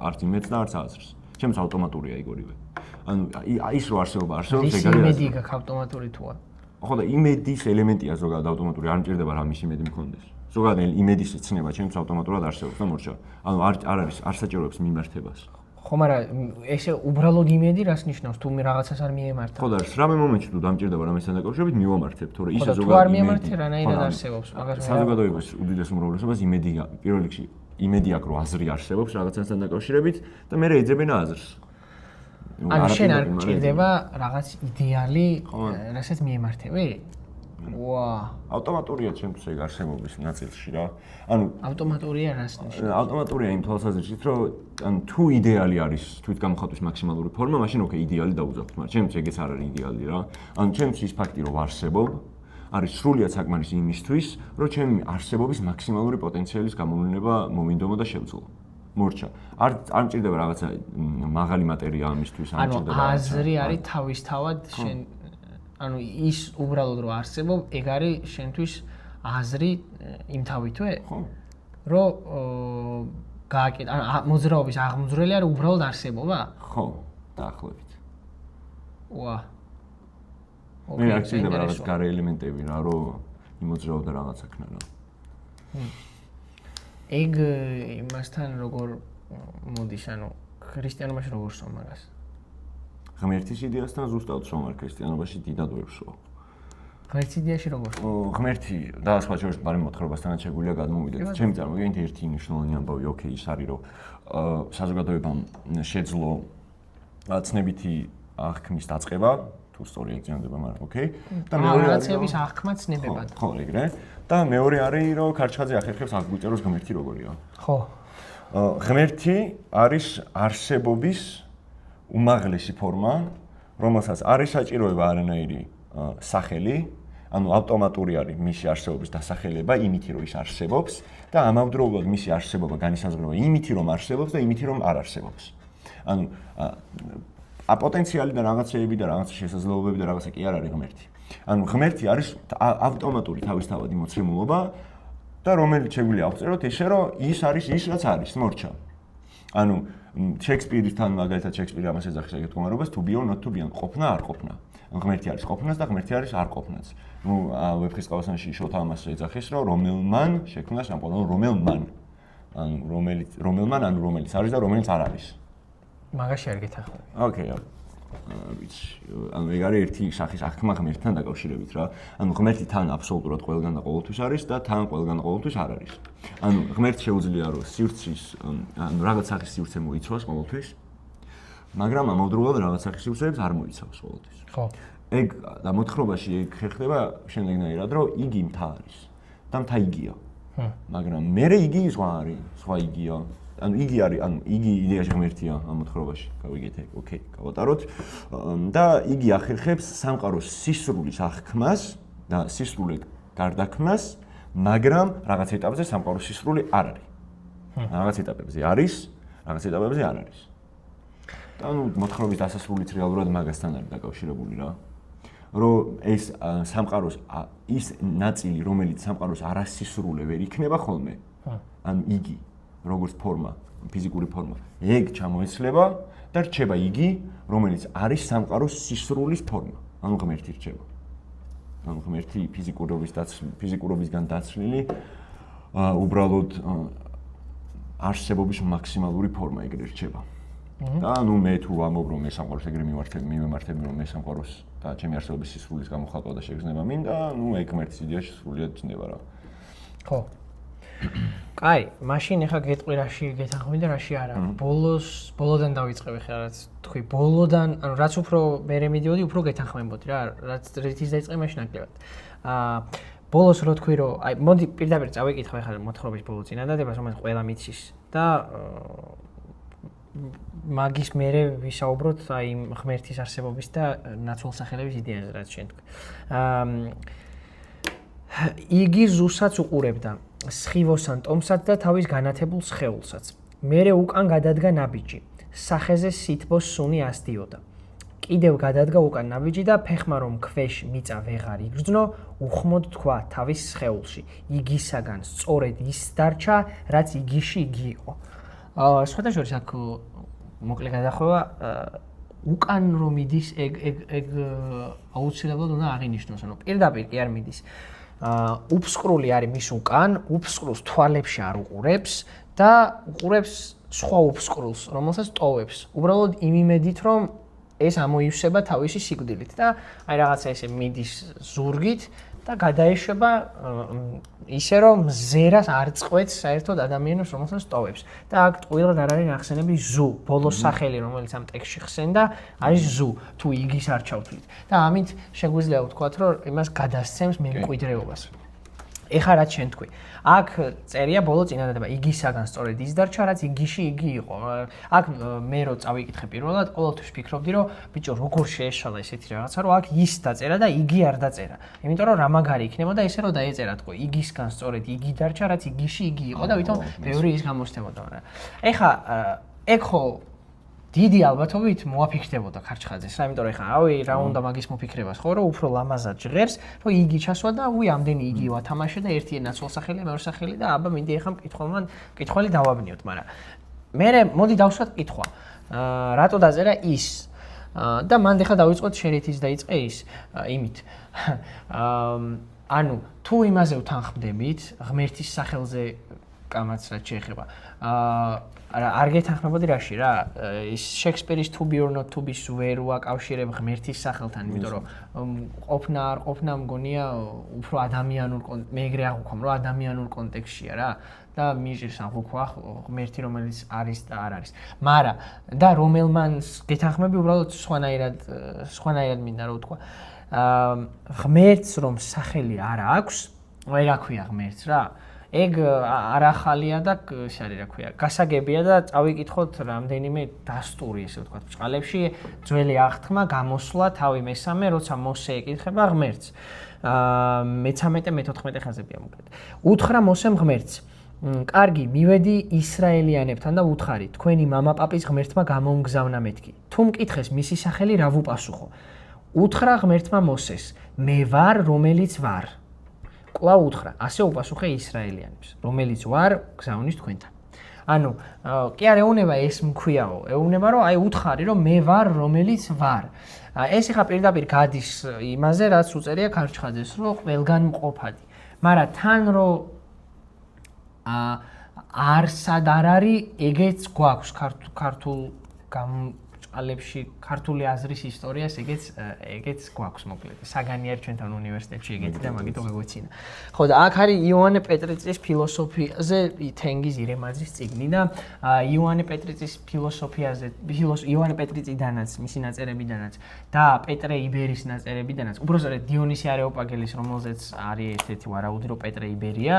[SPEAKER 1] არც იმედს და არც აზრს. ჩემს ავტომატურია იგივე. ანუ ის რო არსებობა არსებობს ეგ არის.
[SPEAKER 2] იმედი გაქვს ავტომატური თუ არა?
[SPEAKER 1] ხო და იმედის ელემენტია ზოგადად ავტომატური, არ მჭირდება რა მის იმედი მქონდეს. ზოგადად იმედის ცნება ჩემს ავტომატურად არსებობს და მორჩა. ანუ არ საჭიროებს მიმართებას.
[SPEAKER 2] ხო, მაგრამ ესე უბრალოდ იმედი რას ნიშნავს? თუ მე რაღაცას არ მიემართა.
[SPEAKER 1] ხო და რამე მომენტში თუ დამჭირდება რამესთან დაკავშირებით მივამართებ, თორე ისე
[SPEAKER 2] ზოგადად თუ არ მიემართე, რანაირად არსებობს მაგას.
[SPEAKER 1] საზოგადოების უდიდეს უმრავლესობას იმედი პირველ რიგში იმედი აქვს რომ აზრი არსებობს რაღაცასთან დაკავშირებით და მე ეძებენ აზრს.
[SPEAKER 2] ანუ შენ არ გჭირდება რაღაც იდეალი, რასაც მიემართები?
[SPEAKER 1] ავტომატურია ჩემთვის ეგ არსებობის ნაწილში რა. ანუ
[SPEAKER 2] ავტომატურია რას ნიშნავს?
[SPEAKER 1] ავტომატურია იმ თვალსაზრისით, რომ ანუ თუ იდეალი არის თვითგამოხატვის მაქსიმალური ფორმა, მაშინ ოკეი, იდეალი დაუძახთ, მაგრამ ჩემთვის ეგეც არ არის იდეალი რა. ანუ ჩემთვის ის ფაქტი რომ არსებობ არის სრულიად საკმარისი იმისთვის, რომ ჩემი არსებობის მაქსიმალური პოტენციალის გამოვლენა მომინდომო და შევძლო. მორჩა. არ მჭირდება რაღაცა მაღალი მატერია ამისთვის,
[SPEAKER 2] არ მჭირდება. ანუ აზრი არის თავისთავად შენ ანუ ის უბრალოდ რომ არსებობ, ეგ არის შენთვის აზრი იმთავითვე?
[SPEAKER 1] ხო.
[SPEAKER 2] რომ გააკეთე, ანუ მოძრაობის აღმძვრელი არის უბრალოდ არსებობა?
[SPEAKER 1] ხო, დაახლოებით.
[SPEAKER 2] ოკეი.
[SPEAKER 1] მე არ მჭირდება რაღაც გარე ელემენტები რა, რომ იმოძრაობდა რაღაცა ქნა რა.
[SPEAKER 2] ეგ იმასთან როგორ მოდის, ანუ ქრისტიანობაში როგორ სვამ მაგას?
[SPEAKER 1] ღმერთის იდეასთან ზუსტად სვამ არ ქრისტიანობაში დიდად ვერ სვამ.
[SPEAKER 2] ღმერთის იდეაში როგორ სვამ?
[SPEAKER 1] ღმერთი და სხვა შორის ბარი მოთხრობასთანაც შეგვიძლია გადმოვიდეთ. ჩემი წარმოგიდგენთ ერთი მნიშვნელოვანი ამბავი, ოკეი, ის არის რომ საზოგადოებამ შეძლო ცნებითი აღქმის დაწყება, თუ სწორი ეგზამენდება, მაგრამ ოკეი.
[SPEAKER 2] და მეორე რაღაცების აღქმა ცნებებად.
[SPEAKER 1] ხო, ეგრე. და მეორე არის რომ ქარჩხაძე ახერხებს აგვიწეროს ღმერთი როგორია.
[SPEAKER 2] ხო.
[SPEAKER 1] ღმერთი არის არსებობის უმაღლესი ფორმა, რომელსაც არის საჭიროება არანაირი სახელი, ანუ ავტომატური არის მისი არსებობის დასახელება, იმითი რომ ის არსებობს და ამავდროულად მისი არსებობა განისაზღვრება იმითი რომ არსებობს და იმითი რომ არ არსებობს. ანუ პოტენციალი და რაღაცეები და რაღაცა შესაძლებლობები და რაღაცა კი არ არის ღმერთი. ანუ ღმერთი არის ავტომატური თავისთავადი მოცემულობა და რომელიც შეგვიძლია ავწეროთ ისე რომ ის არის ის რაც არის, მორჩა. ანუ შექსპირისთან მაგალითად შექსპირი ამას ეძახის ეგეთ მდგომარეობას to be or not to be, ყოფნა არ ყოფნა. ღმერთი არის ყოფნაც და ღმერთი არის არ ყოფნაც. ნუ ვეფხისტყაოსანში შოთა ამას ეძახის რომ რომელმან შექმნა სამყარო, რომელმან. ანუ რომელმან, ანუ რომელიც არის და რომელიც არ არის.
[SPEAKER 2] მაგაში არ გეთახმები.
[SPEAKER 1] ოკეი. ვიცი, ანუ ეგ არის ერთი სახის აღქმა ღმერთთან დაკავშირებით რა. ანუ ღმერთი თან აბსოლუტურად ყველგან და ყოველთვის არის და თან ყველგან და ყოველთვის არ არის. ანუ ღმერთს შეუძლია რომ სივრცის, ანუ რაღაც სახის სივრცე მოიცავს ყოველთვის, მაგრამ ამავდროულად რაღაც სახის სივრცეებს არ მოიცავს ყოველთვის.
[SPEAKER 2] ხო.
[SPEAKER 1] ეგ და მოთხრობაში ეგ ხერხდება შემდეგნაირად, რომ იგი მთა არის და მთა იგია. მაგრამ მერე იგი სხვა არის, სხვა იგია. ანუ იგი არის, ანუ იგი იდეაში ღმერთია ამ მოთხრობაში. გავიგეთ ეგ, ოკეი, გავატაროთ. და იგი ახერხებს სამყაროს სისრულის აღქმას და სისრულით გარდაქმნას, მაგრამ რაღაც ეტაპზე სამყაროს სისრული არ არის. რაღაც ეტაპებზე არის, რაღაც ეტაპებზე არ არის. და ანუ მოთხრობის დასასრულიც რეალურად მაგასთან არის დაკავშირებული რა. რომ ეს სამყაროს ის ნაწილი, რომელიც სამყაროს არასისრულე ვერ იქნება ხოლმე, ანუ იგი, როგორც ფორმა, ფიზიკური ფორმა, ეგ ჩამოეცლება და რჩება იგი, რომელიც არის სამყაროს სისრულის ფორმა, ანუ ღმერთი რჩება. ანუ ღმერთი ფიზიკურობისგან დაცლილი უბრალოდ არსებობის მაქსიმალური ფორმა ეგრე რჩება. და ანუ მე თუ ვამბობ რომ მე სამყაროს ეგრე მიმემართები რომ მე სამყაროს და ჩემი არსებობის სისრულის გამოხატვა და შეგრძნება მინდა, ну ეგ ღმერთის იდეაში სრულიად ძნება რა.
[SPEAKER 2] ხო. კაი, მაშინ ახლა გეტყვი რაში გეთანხმები და რაში არა. ბოლოდან დავიწყები ხა რაც თქვი, ბოლოდან, ანუ რაც უფრო მერე მიდიოდი, უფრო გეთანხმებოდი რა, რაც რითიც დაიწყე მაშინ ნაკლებად. ბოლოს რო თქვი რომ აი მოდი პირდაპირ წავიკითხე ხა მოთხრობის ბოლო წინადადებას, რომელიც ყველა მიცის და მაგის მერე ვისაუბროთ აი ღმერთის არსებობის და ნაცვალსახელების იდეაზე რაც შენ თქვი. იგი ზუსტად უყურებდა სხივოსან ტომსაც და თავის განათებულ სხეულსაც. მერე უკან გადადგა ნაბიჯი. სახეზე სითბოს სუნი ასდიოდა. კიდევ გადადგა უკან ნაბიჯი და ფეხმა რომ ქვეშ მიწა ვეღარ იგრძნო, უხმოდ თქვა თავის სხეულში. იგისაგან სწორედ ის დარჩა, რაც იგიში იგი იყო. სხვადასხვა აქ მოკლე გადახვევა უკან რომ მიდის ეგ აუცილებლად უნდა აღინიშნოს, ანუ პირდაპირ კი არ მიდის. უფსკრული არის მის უკან, უფსკრულს თვალებში არ უყურებს და უყურებს სხვა უფსკრულს, რომელსაც ტოვებს. უბრალოდ იმ იმედით, რომ ეს ამოივსება თავისი სიკვდილით და აი რაღაცა ესე მიდის ზურგით და გადაეშვება ისე რომ ზერას არ წყვეტს საერთოდ ადამიანს რომელსაც ტოვებს. და აქ ტყუილად არ არის ნახსენები ზუ, ბოლოს სახელი რომელიც ამ ტექსტში ხსენდა არის ზუ, თუ იგის არ ჩავთვლით. და ამით შეგვიძლია ვთქვათ რომ იმას გადასცემს მემკვიდრეობას. ეხლა რაც შენ თქვი. აქ წერია ბოლო წინადადება, იგისაგან სწორედ ის დარჩა, რაც იგიში იგი იყო. აქ მე რო წავიკითხე პირველად, ყოველთვის ვფიქრობდი, რომ ბიჭო, როგორ შეეშალა ესეთი რაღაცა, რომ აქ ის დაწერა და იგი არ დაწერა. იმიტომ რომ რა მაგარი იქნებოდა ესე რომ დაეწერა თქო, იგისგან სწორედ იგი დარჩა, რაც იგიში იგი იყო და ვითომ ბევრი ის გამოსცემოდა. ეხლა ეგ ხო დიდი ალბათობით მოაფიქრდებოდა ქარჩხაძეს რა, იმიტომ რომ ეხლა რავი რა უნდა მაგის მოფიქრებას ხო, რომ უფრო ლამაზად ჟღერს, რომ იგი ჩასვა და ამდენი იგი ვათამაშე და ერთი ნაცვალსახელი, მეორე სახელი და აბა მინდი ეხლა მკითხველი დავაბნიოთ, მაგრამ მე მოდი დავსვათ კითხვა. რატო დაწერა ის? და მანდ ეხლა დავიწყოთ შერეთის დაიწყე ის იმით. ანუ თუ იმაზე ვთანხმდებით, ღმერთის სახელზე კამაც რაც შეეხება. არ გეთანხმებოდი რაში რა, ის შექსპირის to be or not to be ვერ უაკავშირებ ღმერთის სახელთან, იმიტომ რომ ყოფნა არ ყოფნა მგონია უფრო ადამიანურ მე ეგრე აღვქვამ, რომ ადამიანურ კონტექსტშია რა და მიიღებს აღვქვა ღმერთი რომელიც არის და არ არის. მაგრამ და რომელმანს გეთანხმები უბრალოდ სხვანაირად მინდა რომ ვთქვა. ღმერთს რომ სახელი არ აქვს, ვერ აქვია ღმერთს რა. ეგ არ ახალია და ის არის რა ქვია, გასაგებია და წავიკითხოთ რამდენიმე დასტური ესე ვთქვათ ბჭყალებში, ძველი აღთქმა გამოსვლა თავი მესამე, როცა მოსე ეკითხება ღმერთს. მე-13-მე-14 ხაზებია მოკლედ. უთხრა მოსემ ღმერთს: კარგი, მივედი ისრაელიანებთან და უთხარი, თქვენი მამაპაპის ღმერთმა გამომგზავნა მეთქი. თუ მკითხეს მისი სახელი რა ვუპასუხო? უთხრა ღმერთმა მოსეს: მე ვარ, რომელიც ვარ. კვლავ უთხრა, ასე უპასუხე ისრაელიანებს, რომელიც ვარ გზავნის თქვენთან. ანუ კი არ ეუნება ეს მქვიაო, ეუნება რომ აი უთხარი რომ მე ვარ, რომელიც ვარ. ეს ეხა პირდაპირ გადის იმაზე, რაც უწერია ქარჩხაძეს, რომ ყველგან მყოფადი. მაგრამ თან რომ არსად არ არის, ეგეც გვაქვს ქართულ ბჭყალებში, ქართული აზრის ისტორიას ეგეც გვაქვს მოკლედ. საგანი არის ჩვენთან უნივერსიტეტში ეგეთი და მაგითო გეგვეცინა. ხო და აქ არის იოანე პეტრიწის ფილოსოფიაზე თენგიზ ირემაძის წიგნი და იოანე პეტრიწის ფილოსოფიაზე იოანე პეტრიწიდანაც, მისი ნაწერებიდანაც და პეტრე იბერის ნაწერებიდანაც, უბრალოდ დიონისი არეოპაგელის, რომელზეც არის ერთ-ერთი ვარაუდი, რომ პეტრე იბერია,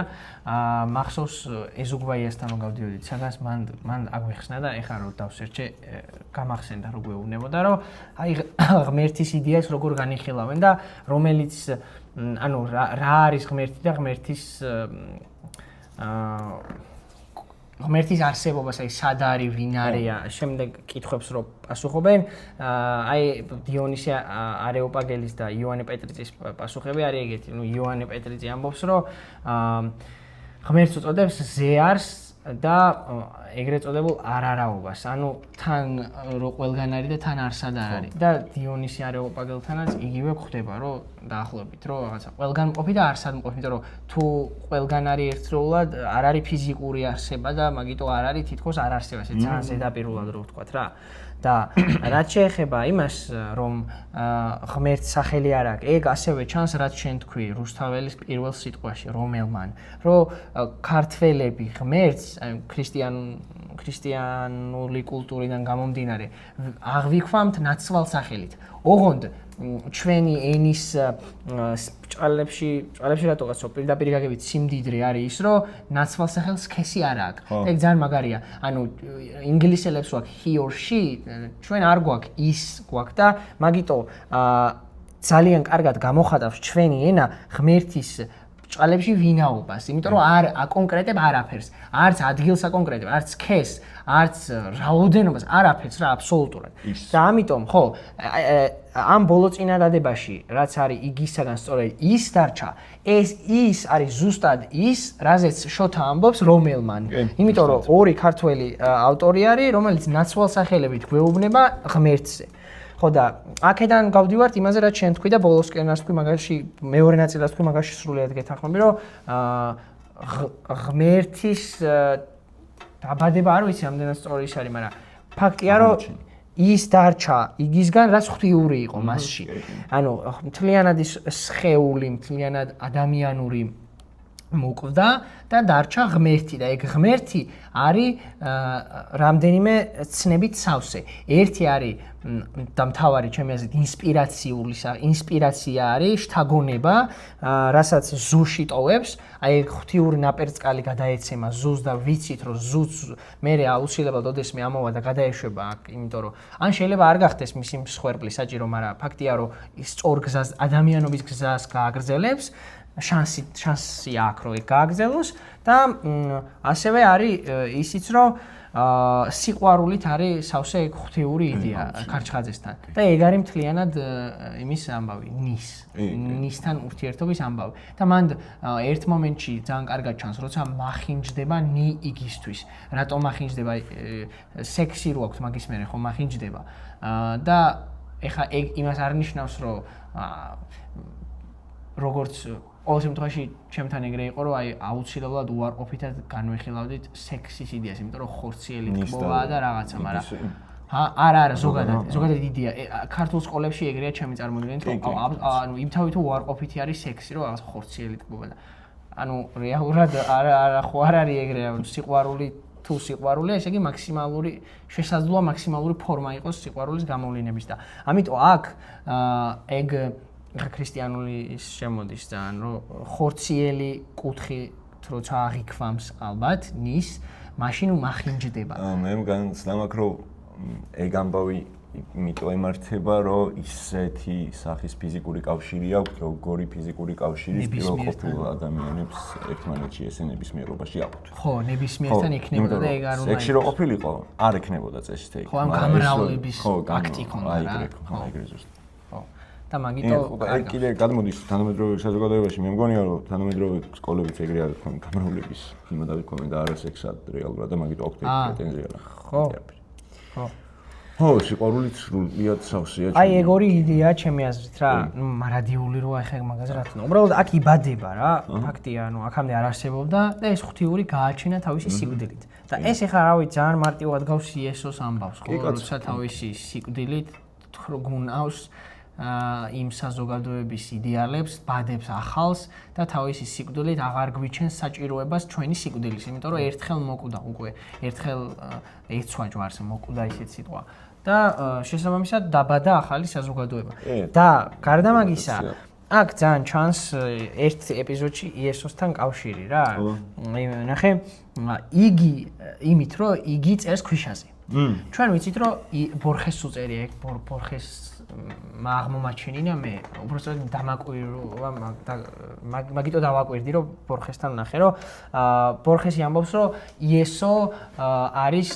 [SPEAKER 2] მახსოვს ეზოგვაიასთან რომ გავდიოდით, სადაც მან აგვეხსნა და ეხლა რომ დავსერჩე, გამახსენდა რო გვეუბნებოდა რომ აი ღმერთის იდეას როგორ განიხილავენ და რომელიც ანუ რა არის ღმერთი და ღმერთის ღმერთის არსებობას, აი სად არის, ვინ არია, შემდეგ კითხვებს რო პასუხობენ, აი დიონისე არეოპაგელის და იოანე პეტრიძის პასუხები არის ეგეთი, იოანე პეტრიძე ამბობს, რომ ღმერთს უწოდებს ზეარს და ეგრეთ წოდებულ არარაობას, ანუ თან რო ყველგან არის და თან არსად არ არის. და დიონისე არეოპაგელთანაც იგივე გვხდება, რომ დაახლოებით, რომ რაღაცა ყველგან მყოფი და არსად მყოფი, იმიტომ რომ თუ ყველგან არის ერთდროულად, არ არის ფიზიკური არსება და მაგიტო არ არის თითქოს არ არსება, ეს ძალიან ზედაპირულად რო ვთქვათ რა. და რაც შეეხება იმას, რომ ღმერთს სახელი არ აქვს, ეგ ასევე ჩანს, რაც შენ თქვი რუსთაველის პირველ სიტყვაში, რომელმან, რომ ქართველები ღმერთს ქრისტიანული კულტურიდან გამომდინარე აღვიქვამთ ნაცვალ სახელით. ოღონდ ჩვენი ენის ჭალებში რატოღაც პირდაპირ გაგებით სიმდიდრე არის ის, რომ ნაცვალ სახელს სქესი არ აქვს. ეგ ძალიან მაგარია. ანუ ინგლისელებს ვაქვს he or she, ჩვენ არ გვაქვს ის გვაქვს და მაგიტო ძალიან კარგად გამოხატავს ჩვენი ენა ღმერთის ჭალებში ვინაობას, იმიტომ რომ არ აკონკრეტებ არაფერს, არც ადგილს აკონკრეტებ, არც სქეს, არც რაოდენობას, არაფერს რა აბსოლუტურად. და ამიტომ, ხო, ამ ბოლო წინადადებაში, რაც არის იგისაგან სწორედ ის დარჩა, ის არის ზუსტად ის, რაზეც შოთა ამბობს რომელმან. იმიტომ რომ ორი ქართველი ავტორი არის, რომელიც ნაცვალ სახელებით გვეუბნება ღმერთზე. ხო და აქედან გავდივართ იმაზე, რაც შენ თქვი და ბოლოსკენას თქვი, მაგაში მეორე ნაწილას თქვი, მაგაში სრულიად გეთანხმები, რომ ღმერთის დაბადება არ ვიცი, ამდენად სწორი ის არის, მაგრამ ფაქტია, რომ ის დარჩა იგისგან, რაც ღვთიური იყო მასში. ანუ მთლიანად ის სხეული, მთლიანად ადამიანური მოკვდა და დარჩა ღმერთი და ეგ ღმერთი არის რამდენიმე ცნებით სავსე. ერთი არის და მთავარი ჩემი აზრით ინსპირაცია არის, შთაგონება, რასაც ზუში ტოვებს, აი ეგ ღვთიური ნაპერწკალი გადაეცემა ზუს და ვიცით რომ ზუს მერე აუცილებლად ოდესმე ამოვა და გადაეშვება აქ, იმიტომ რომ ან შეიძლება არ გახდეს მისი მსხვერპლი საჭირო, მაგრამ ფაქტია რომ სწორ გზას ადამიანობის გზას გააგრძელებს. შანსი აქვს რომ ეგ გააგრძელოს და ასევე არის ისიც რომ სიყვარულით არის სავსე ღვთიური იდეა ქარჩხაძესთან და ეგ არის მთლიანად იმის ამბავი ნისთან ურთიერთობის ამბავი და მან ერთ მომენტში ძალიან კარგად ჩანს როცა მახინჯდება ნი იგისთვის რატომ მახინჯდება სექსი რო აქვს მაგის მერე ხო მახინჯდება და ეხა ეგ იმას არ ნიშნავს რომ როგორც ყოველ შემთხვევაში ჩემთან ეგრე იყო რომ აი აუცილებლად უარყოფითად განვიხილავდით სექსის იდეას, იმიტომ რომ ხორციელი ტკბოვაა და რაღაცა, მაგრამ არა, ზოგადად იდეა. ქართულ სკოლებში ეგრეა ჩემი წარმოდგენით, რომ ანუ იმთავით უარყოფითი არის სექსი, რომ რაღაც ხორციელი ტკბობა და ანუ რეალურად არ არის ეგრე, სიყვარული თუ სიყვარულია, ესე იგი მაქსიმალური შესაძლოა მაქსიმალური ფორმა იყოს სიყვარულის გამოვლინების და ამიტომ აქ ეგ ქრისტიანული ის შემოდის ძალიან რომ ხორციელი კუთხი როცა აღიქვამს ალბათ ნის მაშინ მახინჯდება.
[SPEAKER 1] მე განცდა მაქვს რომ ეგ ამბავი იმიტომ ემართება რომ ისეთი სახის ფიზიკური კავშირი აქვს როგორი ფიზიკური კავშირი პირველყოფილ ადამიანებს ერთმანეთში ესე ნებისმიერობაში აქვთ.
[SPEAKER 2] ხო, ნებისმიერთან იქნებოდა და ეგ არ უნდა
[SPEAKER 1] სექსი რო ყოფილიყო არ ექნებოდა წესით ეგ.
[SPEAKER 2] ხო, ამ გამრავლების აქტი ქონდა რა.
[SPEAKER 1] ხო, ეგრე ზუსტად.
[SPEAKER 2] და მაგიტო
[SPEAKER 1] ეგ კიდე გადმოდის თანამედროვე საზოგადოებაში მე მგონია რომ თანამედროვე სკოლებიც ეგრე არის გამრავლების იმადავით ქონდა და არა სექსად რეალურად და მაგიტო აქვს პრეტენზია რა.
[SPEAKER 2] ხო.
[SPEAKER 1] ხო, სიყვარულით სრულიად სავსეა.
[SPEAKER 2] აი ეგ ორი იდეა ჩემი აზრით რა, მარადიული რო ახლა მაგაზე რა თქმა უნდა. უბრალოდ აქ იბადება რა, ფაქტია, ანუ აქამდე არ არსებობდა და ეს ღვთიური გააჩინა თავისი სიკვდილით. და ეს ახლა რა ვიცი, ძალიან მარტივად გავს იესოს ამბავს, ხო, როცა თავისი სიკვდილით გუნავს იმ საზოგადოების იდეალებს, ბადებს ახალს და თავისი სიკვდილით აღარ გვიჩენს საჭიროებას ჩვენი სიკვდილის, იმიტომ რომ ერთხელ მოკვდა უკვე, ერთხელ ეცვა ჯვარს, მოკვდა ისეთ სიტყვა და შესაბამისად დაბადა ახალი საზოგადოება. და გარდა მაგისა, აქ ძალიან ჩანს ერთ ეპიზოდში იესოსთან კავშირი რა. ნახე, იგი იმით რომ იგი წერს ქვიშაზე. ჩვენ ვიცით რომ ბორხეს უწერია ეგ ბორხეს აღმომაჩენინა მე უბრალოდ დამაკვირვა მაგიტო დავაკვირდი რომ ბორხესთან ვნახე რომ ბორხესი ამბობს რომ იესო არის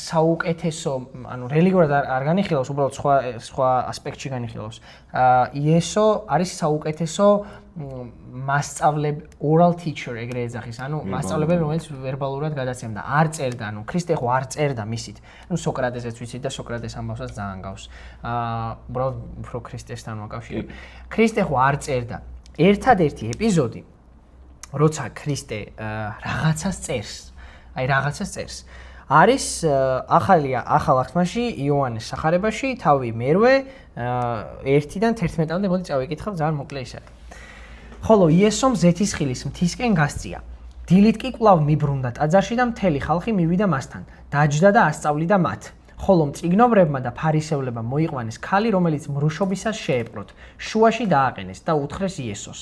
[SPEAKER 2] საუკეთესო ანუ რელიგიურად არ განიხილავს უბრალოდ სხვა ასპექტში განიხილავს იესო არის საუკეთესო მასწავლებელი oral teacher ეგრე ეძახის ანუ მასწავლებელი რომელიც ვერბალურად გადაცემდა არ წერდა ანუ ქრისტე ხო არ წერდა მისით ну სოკრატესეც ვიცით და სოკრატეს ამბავსაც ძალიან გავს უბრალოდ უფრო ქრისტესთან მოკავშირე ქრისტე ხო არ წერდა ერთადერთი ეპიზოდი როცა ქრისტე რაღაცას წერს აი რაღაცას წერს არის ახალ აღთმაში იოანეს სახარებაში თავი მერვე 1-დან 11-მდე მოდი წავიკითხავ ძალიან მოკლე ის არის ხოლო იესომ ზეთისხილის მთისკენ გასწია დილით კი კვლავ მიბრუნდა ტაძარში და მთელი ხალხი მივიდა მასთან დაჯდა და ასწავლიდა მათ ხოლო მწიგნობრებმა და ფარისევლებმა მოიყვანეს ქალი რომელიც მრუშობისას შეეპყროთ შუაში დააყენეს და უთხრეს იესოს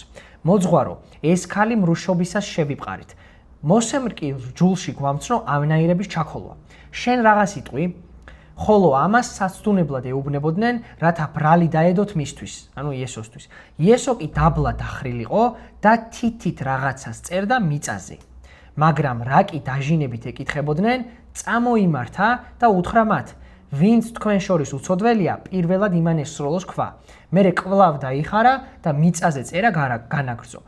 [SPEAKER 2] მოძღვარო ეს ქალი მრუშობისას შევიპყარით მოსემ კი ჯულში გვამცნო ამნაირების ჩაქოლვა შენ რაღაც იტყვი ხოლო ამას საცდუნებლად ეუბნებოდნენ რათა ბრალი დაედოთ მისთვის ანუ იესოსთვის იესო კი დაბლა დახრილიყო და თითით რაღაცას წერდა მიწაზე მაგრამ რა კი დაჟინებით ეკითხებოდნენ წამოიმართა და უთხრა მათ ვინც თქვენ შორის უცოდველია პირველად იმან ესროლოს ქვა მერე კვლავ დაიხარა და მიწაზე წერა განაგრძო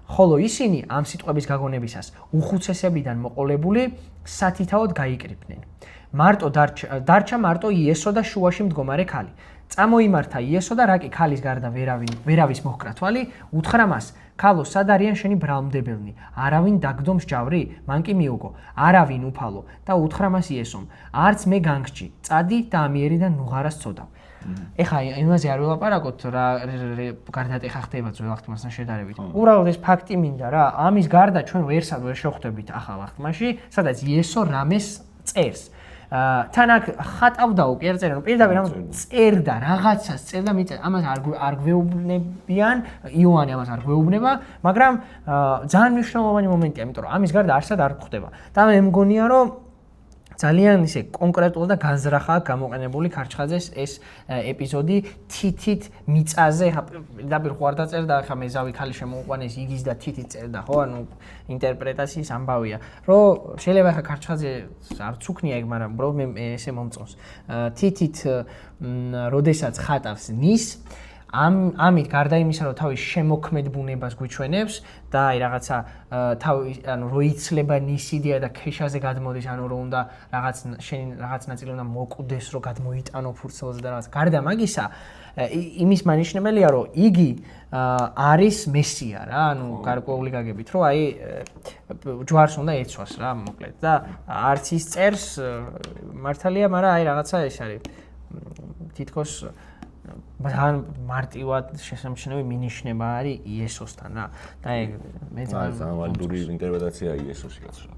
[SPEAKER 2] ხოლო ისინი ამ სიტყვების გაგონებისას უხუცესებიდან მოყოლებული სათითაოდ გაიკრიბნენ მარტო დარჩა მარტო იესო და შუაში მდგომარე ქალი წამოიმართა იესო და რა კი ქალის გარდა ვერავის მოჰკრა თვალი უთხრა მას ქალო სად არიან შენი ბრალმდებელნი არავინ დაგდო მსჯავრი მან კი მიუგო არავინ უფალო და უთხრა მას იესომ არც მე განგჭი წადი და ამიერიდან ნუღარას წოდავ ეხა იმაზე არ ვილაპარაკოთ რა გარდატეხა ხდება ძველ აღთმასთან შედარებით უბრალოდ ეს ფაქტი მინდა რა ამის გარდა ჩვენ ვერსად ვერ შევხვდებით ახალ აღთმაში სადაც იესო რამეს წერს თან აქ ხატავდაო კი არ წერენ პირდაპირ ამას წერდა რაღაცას წერდა მიწა ამას არ გვეუბნებიან იოანე ამას არ გვეუბნება მაგრამ ძალიან მნიშვნელოვანი მომენტია იმიტომ რომ ამის გარდა არსად არ გვხვდება და მე მგონია რომ ძალიან ისე კონკრეტულად და განზრახაა გამოყენებული ქარჩხაძეს ეს ეპიზოდი თითით მიწაზე პირდაპირ ხო არ დაწერდა ხა მეზავი ქალი შემოუყვანეს იგის და თითით წერდა ხო ანუ ინტერპრეტაციის ამბავია რომ შეიძლება ხა ქარჩხაძე არც უქნია ეგ მაგრამ უბრალოდ მე ესე მომწონს თითით როდესაც ხატავს ნის ამით გარდა იმისა რომ თავის შემოქმედ ბუნებას გვიჩვენებს და აი რაღაცა თავი ანუ რო იცლება ნისიდია და ქეშაზე გადმოდის ანუ რომ უნდა შენი რაღაც ნაწილი უნდა მოკვდეს რომ გადმოიტანო ფურცელზე და რაღაც გარდა მაგისა იმის მანიშნებელია რომ იგი არის მესია რა ანუ გარკვეული გაგებით რომ აი ჯვარს უნდა ეცვას რა მოკლედ და არც ის წერს მართალია მაგრამ აი რაღაცა ეს არის თითქოს ძალიან მარტივად შესამჩნევი მინიშნება არის იესოსთან რა და ეგ მე ძალიან
[SPEAKER 1] ვალიდური ინტერპრეტაცია იესოსი კაცო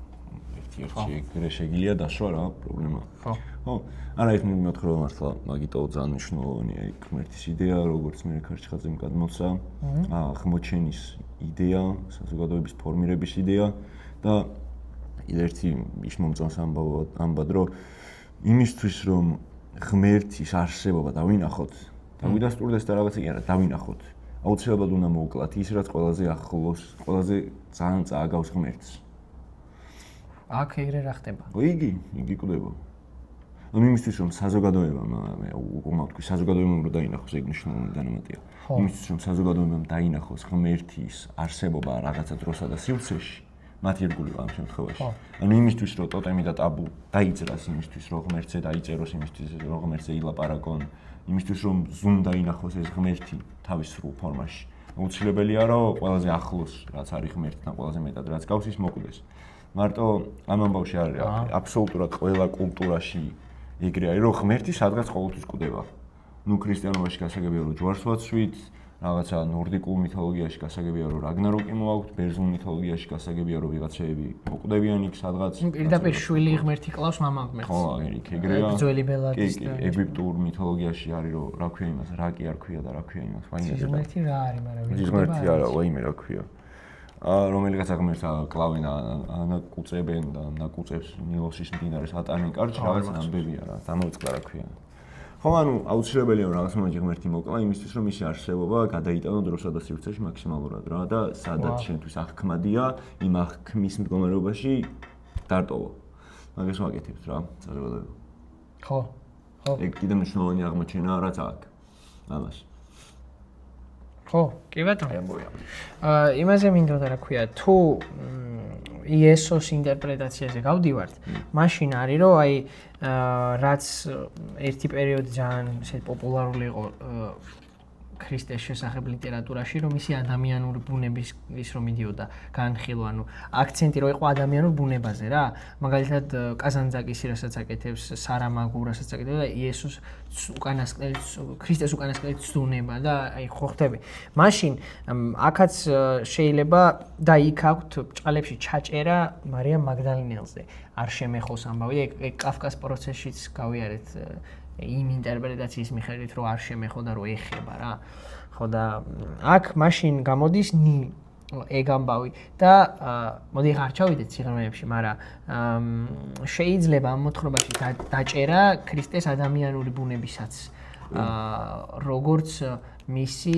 [SPEAKER 1] ერთი შეგიძლია დაშვა რა პრობლემა ხო არა ეს მეთქრო მართლა მაგიტო ძალიან მნიშვნელოვანია იქ ღმერთის იდეა როგორც მე ქარჩხაძემ გადმოცა აღმოჩენის იდეა საზოგადოების ფორმირების იდეა და ერთი ის მომწონს ამბად რომ იმისთვის რომ ღმერთის არსებობა დავინახოთ დავიდასტურდეს და რაღაცა კი არა დავინახოთ აუცილებლად უნდა მოვკლათ ის რაც ყველაზე ახლოს ყველაზე ძალიან წააგავს ღმერთს
[SPEAKER 2] აქ ეგრე რა ხდება
[SPEAKER 1] იგი კვდება ანუ იმისთვის რომ საზოგადოებამ მე უკუმა თქვი საზოგადოებამ რომ დაინახოს ეგ მნიშვნელოვანი დანამატია იმისთვის რომ საზოგადოებამ დაინახოს ღმერთის არსებობა რაღაცა დროსა და სივრცეში მათი ერთგული ამ შემთხვევაში ანუ იმისთვის რომ ტოტემი და ტაბუ დაიძრას იმისთვის რომ ღმერთზე დაიწეროს იმისთვის რომ ღმერთზე ილაპარაკონ იმისთვის რომ ზუმ დაინახოს ეს ღმერთი თავის სრულ ფორმაში აუცილებელია რომ ყველაზე ახლოს რაც არის ღმერთთან ყველაზე მეტად რაც გავს ის მოკვდეს მარტო ამ ამბავში არის აბსოლუტურად ყველა კულტურაში ეგრე არის რომ ღმერთი სადღაც ყოველთვის კვდება ნუ ქრისტიანობაში გასაგებია რომ ჯვარს ვაცვით რაღაცა ნორდიკულ მითოლოგიაში გასაგებია რომ რაგნაროკი მოაქვთ ბერძნულ მითოლოგიაში გასაგებია რომ ვიღაცები მოკვდებიან იქ სადღაც
[SPEAKER 2] პირდაპირ შვილი ღმერთი კლავს მამა ღმერთს
[SPEAKER 1] ხო ეგ ეგრეა
[SPEAKER 2] ძველი ბელადის
[SPEAKER 1] და ეგვიპტურ მითოლოგიაში არის რომ რა ქვია იმას რა კი არ ქვია და რა ქვია იმას ვაიმე
[SPEAKER 2] ღმერთი რა არის მაგრამ
[SPEAKER 1] ღმერთი არა ვაიმე რა ქვია რომელიღაც აღმერთს კლავენ ანაკუწებენ და ნაკუწებს ნილოსის მდინარეს ატანენ კარჩი რაღაც ამბებია რა დამოწყდა რა ქვია. ხო ანუ აუცილებელია რომ რაღაც მომენტში ღმერთი მოკლა იმისთვის რომ მისი არსებობა გადაიტანო დროსა და სივრცეში მაქსიმალურად რა და სადაც შენთვის აღქმადია იმ აღქმის მდგომარეობაში დარტოვო. მაგას ვაკეთებთ რა საზოგადოება.
[SPEAKER 2] ხო. ხო.
[SPEAKER 1] ეგ კიდე მნიშვნელოვანი აღმოჩენაა რაც აქ. ამას.
[SPEAKER 2] ხო, კი ბატონო. იმაზე მინდოდა რა ქვია, თუ იესოს ინტერპრეტაციაზე გავდივართ, მაშინ არის რომ აი რაც ერთი პერიოდი ძალიან ესე პოპულარული იყო ქრისტეს შესახებ ლიტერატურაში, რომ ისი ადამიანური ბუნების ის რომ მიდიოდა განხილვა, ანუ აქცენტი რო იყო ადამიანურ ბუნებაზე რა. მაგალითად კაზანძაკის რასაც აკეთებს, სარამაგუ რასაც აკეთებს და იესოს უკანასკნელი ქრისტეს უკანასკნელი ცნუნება და აი ხო ხდები. მაშინ აქაც შეიძლება და იქ აქვთ ბჭყალებში ჩაჭერა მარიამ მაგდალინელზე. არ შემეხოს ამბავი, ეგ კაფკას პროცესშიც გავიარეთ იმ ინტერპრეტაციის მიხედვით რომ არ შემეხო და რომ ეხება რა. ხო და აქ მაშინ გამოდის ეგ ამბავი და მოდი არ ჩავიდეთ სიღრმეებში, მაგრამ შეიძლება ამ მოთხრობაში დაჭერა ქრისტეს ადამიანური ბუნებისაც. როგორც მისი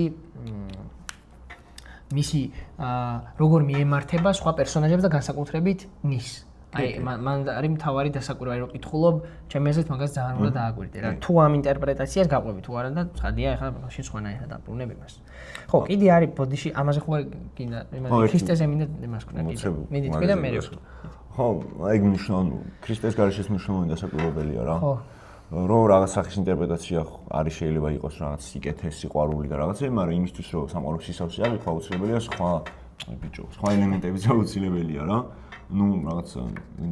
[SPEAKER 2] როგორ მიემართება სხვა პერსონაჟებს და განსაკუთრებით ნის. აი მან არის მთავარი დასაკვირველი რომ კითხულობ, ჩემი აზრით მაგას ძალიან უნდა დააკვირდე რა. თუ ამ ინტერპრეტაციას გაყვები თუ არა და ცხადია ახლა მაშინ სხვანაირად დაბრუნები მას. ხო, კიდე არის ბოდიში ამაზე ხო გინდა იმაზე ქრისტეზე მინდა იმას ქნა კიდე. მიდი თქვი და მე
[SPEAKER 1] ხო, აი მნიშვნელოვანი ქრისტეს გარეშე მნიშვნელოვანი დასაკვირველია რა. ხო. რომ რაღაც სახის ინტერპრეტაცია არის შეიძლება იყოს რაღაც სიკეთე, სიყვარული და რაღაცები, მაგრამ იმისთვის რომ სამყაროს სისავსე არის, აუცილებელია სხვა ელემენტებიც აუცილებელია რა. ну რაღაც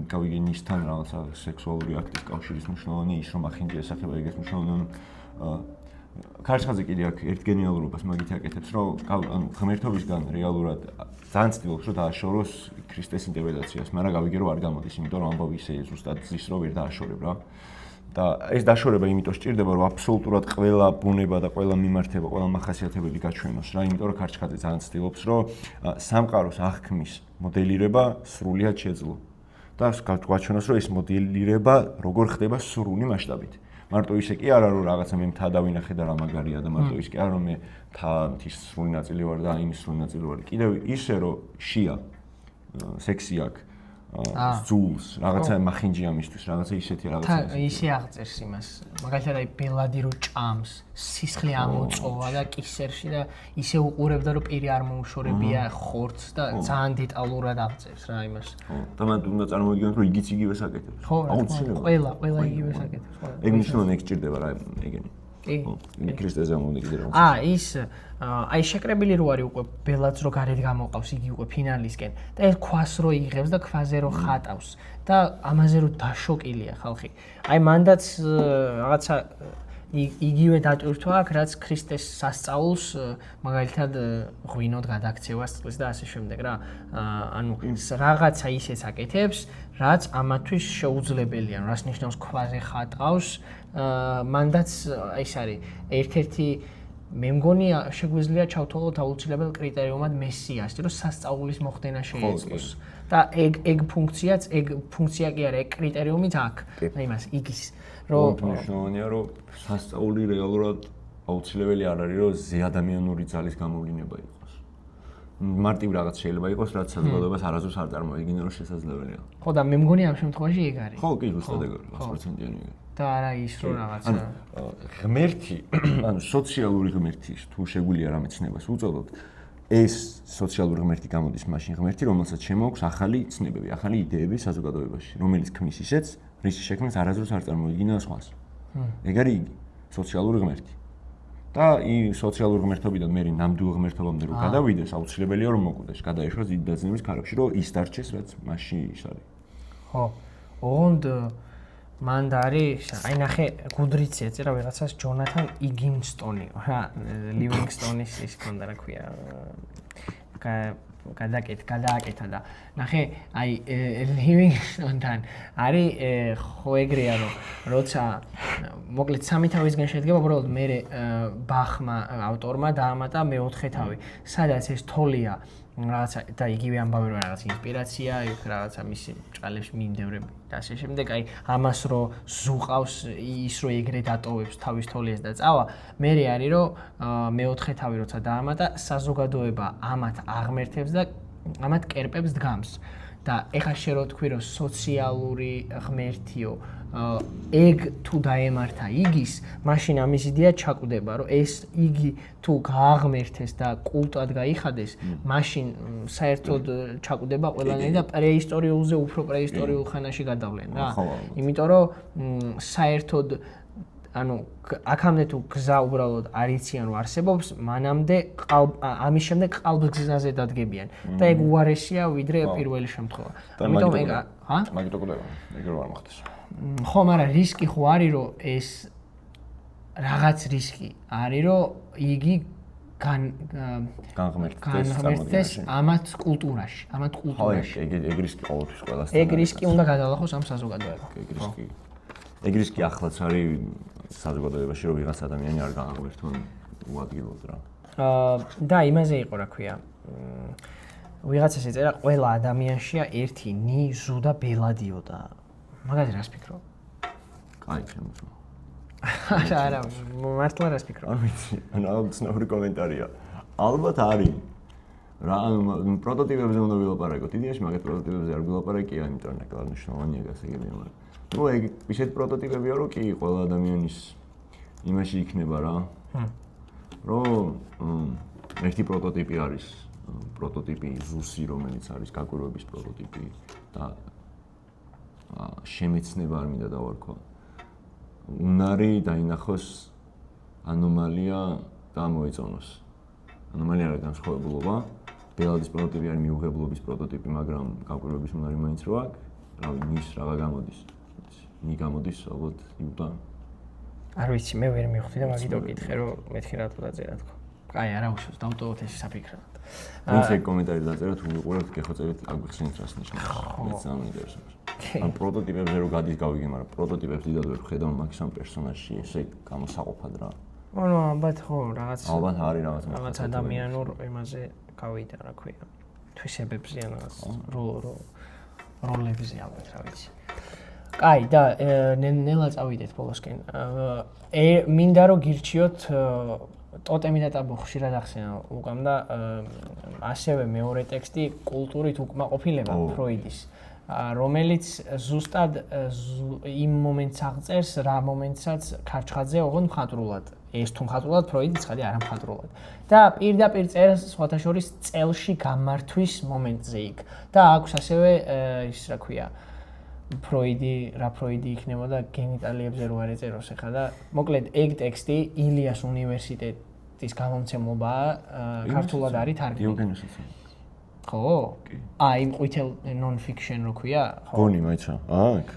[SPEAKER 1] გავიგე ნისთან რაღაცა სექსუალური აქტის კავშირის მნიშვნელოვანი ის რომ ახინჯი ესახება ეგეც მნიშვნელოვანი ქარიშხაძე კიდე აქ ერთ გენიალურობას მაგით აკეთებს რომ ანუ ღმერთობისგან რეალურად ძალიან ცდილობს რომ დააშოროს ქრისტეს ინტერპრეტაციას მაგრამ გავიგე რომ არ გამოდის იმიტომ რომ ამბავი ისე ზუსტად ზის რომ ვერ დააშორებ რა და ეს დაშორება იმიტომ სჭირდება რომ აბსოლუტურად ყველა ბუნება და ყველა მიმართება, ყველა მახასიათებელი გაჩვენოს რა, იმიტომ რომ ქარიშხაძე ძალიან ცდილობს რომ სამყაროს აღქმის მოდელირება სრულიად შეძლო და გაჩვენოს რომ ეს მოდელირება როგორ ხდება სრული მასშტაბით. მარტო ისე კი არა რომ რაღაცა მე მთა დავინახე და რა მაგარია და მარტო ის კი არა რომ მე მთის სრული ნაწილი ვარ და იმის სრული ნაწილი ვარ. კიდევ ისე რომ შია სექსი აქვს ზულს რაღაცა მახინჯი ამისთვის რაღაცა ისეთი რაღაცა
[SPEAKER 2] ისე აღწერს იმას მაგალითად აი ბელადი რო ჭამს სისხლი ამოწოვა და კისერში და ისე უყურებდა რომ პირი არ მოუშორებია ხორცს და ძალიან დეტალურად აღწერს რა იმას
[SPEAKER 1] და მან უნდა წარმოვიდგინოთ რომ იგიც იგივეს აკეთებს
[SPEAKER 2] აუცილებლად ყველა იგივეს აკეთებს
[SPEAKER 1] ეგ მნიშვნელოვანი ეგ სჭირდება რა ეგენი კი ქრისტეზე მომდი კიდე რა
[SPEAKER 2] ის აი შეკრებილი რო არის უკვე ბელადს რო გარეთ გამოყავს იგი უკვე ფინალისკენ და ეს ქვას რო იღებს და ქვაზე რო ხატავს და ამაზე რო დაშოკილია ხალხი აი მანდაც რაღაცა იგივე დატვირთვა აქვს რაც ქრისტეს სასწაულს მაგალითად ღვინოდ გადაქცევას წყლის და ასე შემდეგ რა ანუ რაღაცა ისეც აკეთებს რაც ამათვის შეუძლებელია რას ნიშნავს ქვაზე ხატავს მანდაც ის არის ერთ-ერთი მე მგონი შეგვიძლია ჩავთვალოთ აუცილებელ კრიტერიუმად მესიას, რომ სასწაულის მოხდენა შეეძლოს. და ეგ ფუნქცია კი არა, ეგ კრიტერიუმიც აქვს. იმას იგის, რომ
[SPEAKER 1] მნიშვნელოვანია, რომ სასწაული რეალურად აუცილებელი არ არის, რომ ზეადამიანური ძალის გამოვლინება იყოს. მარტივ რაღაც შეიძლება იყოს, რაც საზოგადოებას არასდროს არ წარმოედგინა, რომ შესაძლებელია.
[SPEAKER 2] ხო და მე მგონი ამ შემთხვევაში ეგ არის.
[SPEAKER 1] ხო, კი, ზუსტად ეგ არის, 100%-იანი ეგ.
[SPEAKER 2] და არა ის რომ რაღაცა
[SPEAKER 1] ღმერთი, ანუ სოციალური ღმერთი, თუ შეგვიძლია რამე ცნებას უწოდოთ, ეს სოციალური ღმერთი გამოდის მაშინ ღმერთი, რომელსაც შემოაქვს ახალი ცნებები, ახალი იდეები საზოგადოებაში, რომელიც ქმნის ისეც, რის შექმნას არასდროს არ წარმოედგინა სხვას. ეგ არის იგი, სოციალური ღმერთი. და ის სოციალური ღმერთობიდან მე ნამდვილ ღმერთობამდე რომ გადავიდეს, აუცილებელია რომ მოკვდეს, გადაეშვას დიდ დაძინების ქარებში, რომ ის დარჩეს, რაც მასში ის არის.
[SPEAKER 2] ხო. ოღონდ მან და არის აი ნახე გუდრიცი ეწერა ვიღაცას ჯონათან იგინსტონი რა ლივინგსტონის ის კონდა რა ქვია გადააკეთა და ნახე აი ლივინგსტონთან არის ხო ეგრეა რომ როცა მოკლედ სამი თავისგან შედგება უბრალოდ მე ბახმა ავტორმა დაამატა მეოთხე თავი სადაც ეს თოლია რაღაცა და იგივე ამბავი რომ რაღაც ინსპირაცია, იქ რაღაცა მისი ჭყალებში მიმდევრები და ასე შემდეგ, აი ამას რო ზუყავს ის რო ეგრე დატოვებს თავის თოლიას და წავა, მე არის რომ მეოთხე თავი როცა დაამატა, საზოგადოება ამათ აღმერთებს და ამათ კერპებს დგამს. და ეხლა შე რო თქვი რომ სოციალური ღმერთიო ეგ თუ დაემართა იგის, მაშინ ამის იდეა ჩაკვდება, რომ ეს იგი თუ გააღმერთეს და კულტად გაიხადეს, მაშინ საერთოდ ჩაკვდება ყველანი და პრეისტორიულზე უფრო პრეისტორიულ ხანაში გადავლენ რა. იმიტომ რომ საერთოდ ანუ აქამდე თუ გზა უბრალოდ არ იციან რომ არსებობს, მანამდე ამის შემდეგ ყალბგზაზე დადგებიან და ეგ უარესია ვიდრე პირველი შემთხვევა.
[SPEAKER 1] ამიტომ ეგ მაგით უკვდება, ეგრე არ მოხდეს.
[SPEAKER 2] ხო, მაგრამ რისკი ხო არის რომ ეს რაღაც რისკი არის რომ იგი განღმერთდეს ამათ კულტურაში,
[SPEAKER 1] ეგ რისკი ყოველთვის ყველასთან.
[SPEAKER 2] ეგ რისკი უნდა გადალახოს ამ საზოგადოებამ.
[SPEAKER 1] ეგ რისკი ახლაც არის საზოგადოებაში, რომ ვიღაც ადამიანი არ გააღმერთონ უადგილოდ რა.
[SPEAKER 2] და იმაზე იყო, რა ქვია. ვიღაცას ეწერა, ყველა ადამიანშია ერთი ნი, ზუ და ბელადიო და მაგაზე რას ფიქრობ?
[SPEAKER 1] კაი, შემოწმო.
[SPEAKER 2] არა, მართლა რას ფიქრობ?
[SPEAKER 1] არ ვიცი, ანუ ცნობილი კომენტარია. ალბათ არის. რა, ანუ პროტოტიპებზე უნდა ვილაპარაკოთ. იდეაში მაგათ პროტოტიპებზე არ ვილაპარაკია, იმიტომ რომ ნაკლად მნიშვნელოვანია გასაგებია, მაგრამ ну, ეგ ისეთ პროტოტიპებია, რომ კი ყველა ადამიანის იმაში იქნება რა. რომ ერთი პროტოტიპი არის პროტოტიპი ზუსი, რომელიც არის გაკვირვების პროტოტიპი და შემეცნება არ მინდა დავარქვა. უნარი დაინახოს ანომალია და მოეწონოს. ანომალია არის განსხვავებულობა. ბელადის პროტოტიპი არის მიუღებლობის პროტოტიპი, მაგრამ გაკვირვების უნარი მაინც რო აქვს. რავი, ნის რაღა გამოდის. ნი გამოდის ალბათ იუტან.
[SPEAKER 2] არ ვიცი, მე ვერ მივხვდი და მაგით ვკითხე, რომ მეთქი რა თუ დაწერა თქო. კაი, არა უშავს, დავტოვოთ ეს საფიქრად.
[SPEAKER 1] ვინც ეგ კომენტარი დაწერა, თუ მიყურებთ, გეხოწერეთ აგვიხსენით რას ნიშნავს. მეც ძალიან ინტერესებს. ან პროტოტიპებზე რო გადის გავიგე, მაგრამ პროტოტიპებს დიდად ვერ ხედავ მაქსიმუმ პერსონაჟში, ესე გამოსაყოფად რა.
[SPEAKER 2] ანუ ალბათ ხო,
[SPEAKER 1] ალბათ არის
[SPEAKER 2] რაღაც ადამიანურ იმაზე გავიდა, რა ქვია. თვისებებზე ან რაღაც როლებზე ალბათ რა ვიცი. კაი, და ნელა წავიდეთ ბოლოსკენ. მინდა რომ გირჩიოთ ტოტემი და ტაბუ ხშირად ახსენა უკამ და ასევე მეორე ტექსტი კულტურით უკმაყოფილება ფროიდის, რომელიც ზუსტად იმ მომენტს აღწერს, რა მომენტსაც ქარჩხაძე ოღონდ მხატვრულად. ეს თუ მხატვრულად ფროიდი ცხადი არა მხატვრულად. და პირდაპირ წერს სხვათა შორის წელში გამართვის მომენტზე იქ. და აქვს ასევე ის რა ქვია ფროიდი იქნებოდა გენიტალიებზე რო არ ეწეროს ახლა და მოკლედ ეგ ტექსტი ილიას უნივერსიტეტის გამომცემლობაა, ქართულად არის თარგმნილი. ხო? იმ ყვითელ non-fiction რო ქვია, ხო?
[SPEAKER 1] გონი მაიცა. აქ.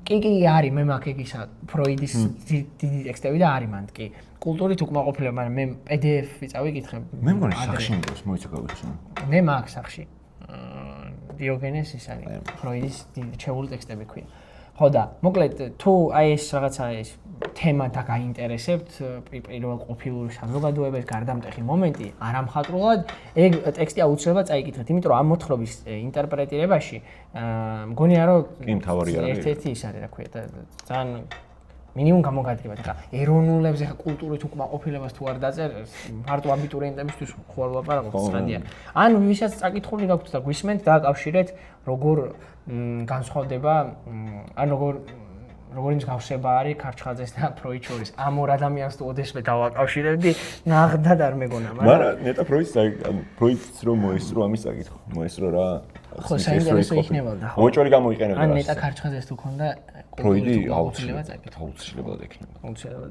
[SPEAKER 2] კი, არის, მე მაქვს ეგისა ფროიდის დიდი ტექსტები და არის მანდ კი. კულტურით უკმაყოფილება, მაგრამ მე PDF-ი წავიკითხე.
[SPEAKER 1] მე მგონი სახში მიდოს, მოიცა გავიხსენე.
[SPEAKER 2] მე მაქვს სახში. დიოგენესის არის ფროიდის რჩეული ტექსტები ქვია. ხო და მოკლედ თუ აი ეს რაღაცა ეს თემა დაგაინტერესებთ პირველ ყოფილურ საზოგადოებას გარდამტეხი მომენტი არა მხატვრულად ეგ ტექსტი აუცილებლად წაიკითხეთ, იმიტომ რომ ამ მოთხრობის ინტერპრეტირებაში მგონია რომ
[SPEAKER 1] კი მთავარი არის
[SPEAKER 2] ერთ-ერთი ის არის რა ქვია და ძალიან მინიმუმ გამოგადგებათ. ახლა ეროვნულებს ახლა კულტურით უკმაყოფილებას თუ არ დაწერს, მარტო აბიტურიენტებისთვის ხო არ ვლაპარაკობთ სტრადია. ან ვისაც წაკითხული გაქვთ და გვისმენთ, დააკავშირეთ როგორ განსხვავდება, ან როგორი მსგავსება არის ქარჩხაძეს და ფროიდს შორის. ამ ორ ადამიანს თუ ოდესმე დავაკავშირებდი, ნაღდად არ მეგონა,
[SPEAKER 1] მაგრამ ნეტა ფროიდს რომ მოესწრო ამის საკითხი. მოესწრო რა.
[SPEAKER 2] ხო, საინტერესო იქნებოდა. ხო.
[SPEAKER 1] მოჭორი გამოიყენებდა.
[SPEAKER 2] ან ნეტა ქარჩხაძეს თუ ქონდა
[SPEAKER 1] ფროიდი აუცილებლად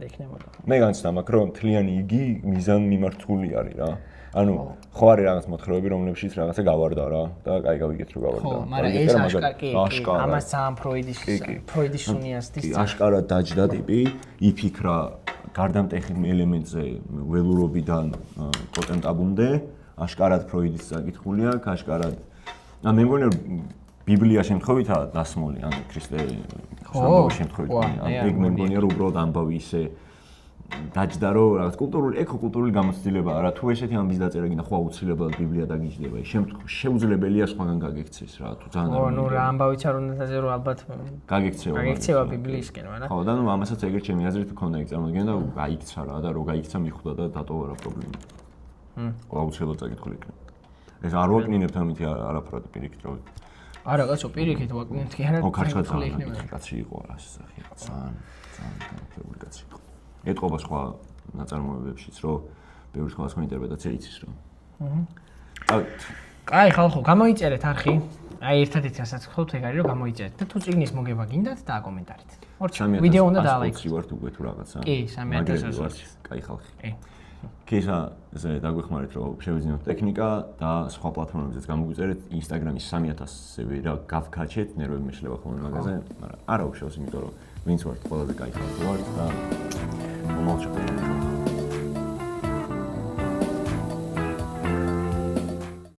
[SPEAKER 2] ექნებოდა.
[SPEAKER 1] მე განცდა მაქვს რომ მთლიანი იგი მიზან მიმართული არის რა. ანუ ხო არის რაღაც მოთხრობები, რომლებშიც რაღაცა გავარდა რა და კაი გავიგეთ რომ გავარდა.
[SPEAKER 2] ხო, მაგრამ ეს აშკარა ამას ძალიან ფროიდის უნიასტის
[SPEAKER 1] აშკარად დაჯდა ტიპი, იფიქრა გარდამტეხი ელემენტზე ველურობიდან ტოტემ ტაბუნდე, აშკარად ფროიდის საკითხული აქვს, აშკარად მე მგონი ბიბლია შემთხვევითაა დასმული, ან ქრისტე სამბავის შემთხვევით. ეგ მე მგონია რომ უბრალოდ ამბავი ისე დაჯდა რომ რაღაც ეკო-კულტურული გამოცდილება არა თუ ესეთი ამბის დაწერა გინდა ხო აუცილებლად ბიბლია დაგიჯდება შეუძლებელია სხვაგან გაგექცეს რა თუ ძალიან
[SPEAKER 2] ნუ რა ამბავიც არ უნდა დაწერო ალბათ გაგექცევა ბიბლიისკენ მაგრამ
[SPEAKER 1] ხო და ნუ ამასაც ეგრეთ ჩემი აზრით ქონდა იქ წარმოდგენა და გაიქცა რა და რო გაიქცა მიხვდა და დატოვა რა პრობლემა აუცილებლად წაკითხული იქნება ეს არ ვაკნინებთ ამითი არაფრად პირიქით რა
[SPEAKER 2] არა კაცო პირიქით ვაკნინებთ კი არა
[SPEAKER 1] კარგად იქნება კაცი იყო რა სასახი ძალიან ფებული კაცი იყო ეთყობა სხვა ნაწარმოებებშიც რომ ბევრი სხვა ინტერპრეტაცია იცის რა
[SPEAKER 2] კაი ხალხო გამოიწერეთ არხი აი ერთადერთი რასაც ხოთ ეგ არის რომ გამოიწერეთ და თუ წიგნის მოგება გინდათ და აკომენტარით ვიდეო უნდა დაალაიქოთ
[SPEAKER 1] ვარ თუ გვეთუ რაღაცა
[SPEAKER 2] კი 3000
[SPEAKER 1] კაი ხალხი კეისა ზე დაგვეხმარეთ რომ შევიძინოთ ტექნიკა და სხვა პლატფორმებზეც გამოგვიწერეთ Instagram-ის 3000-ზე რა გავქაჩეთ ნერვები მეშლება ხოლმე მაგაზე მაგრამ არა უშავს იმიტომ რომ ვინც ვართ ყველაზე კაი ხალხი ვართ და მომავალში